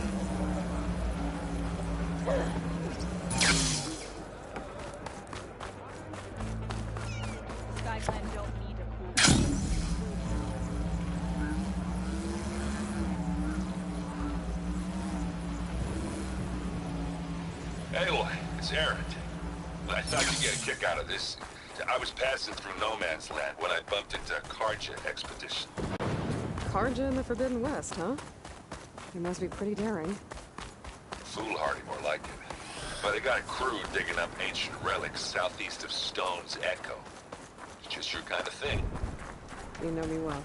Skyclan don't need a cool. Aloy, it's Aaron. I thought you'd get a kick out of this. I was passing through No Man's Land when I bumped into a Karja expedition. Karja in the Forbidden West, huh? They must be pretty daring. Foolhardy, more like it. But they got a crew digging up ancient relics southeast of Stone's Echo. It's just your kind of thing. You know me well.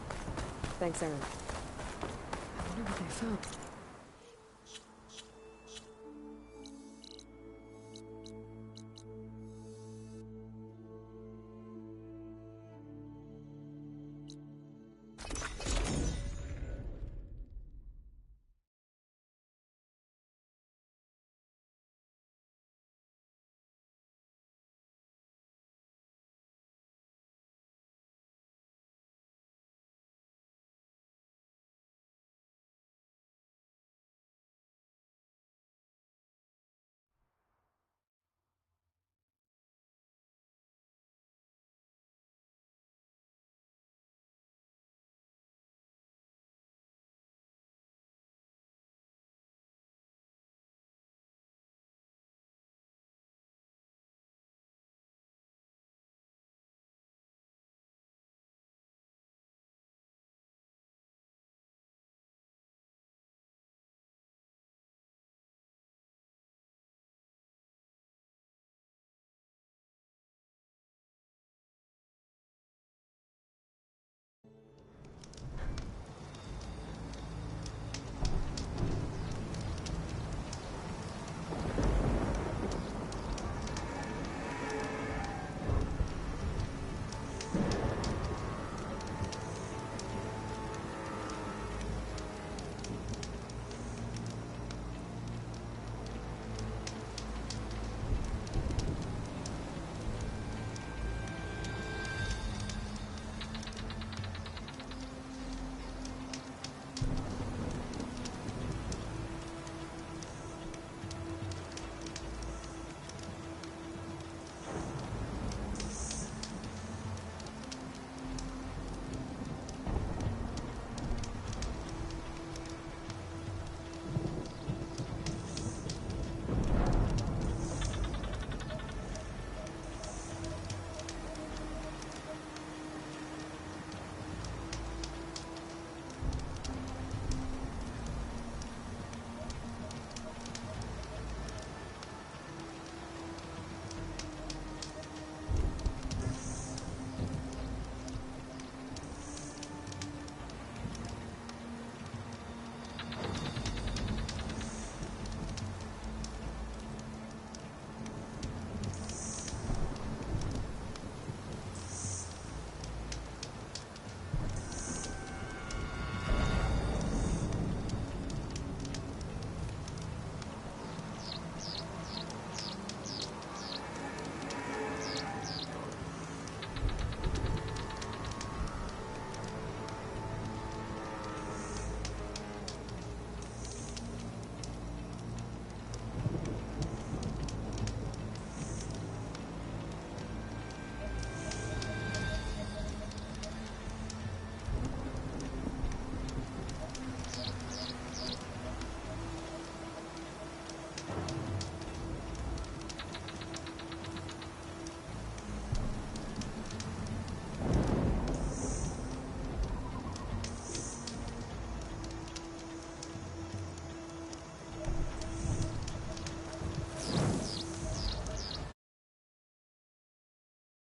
Thanks, Aaron. I wonder what they found.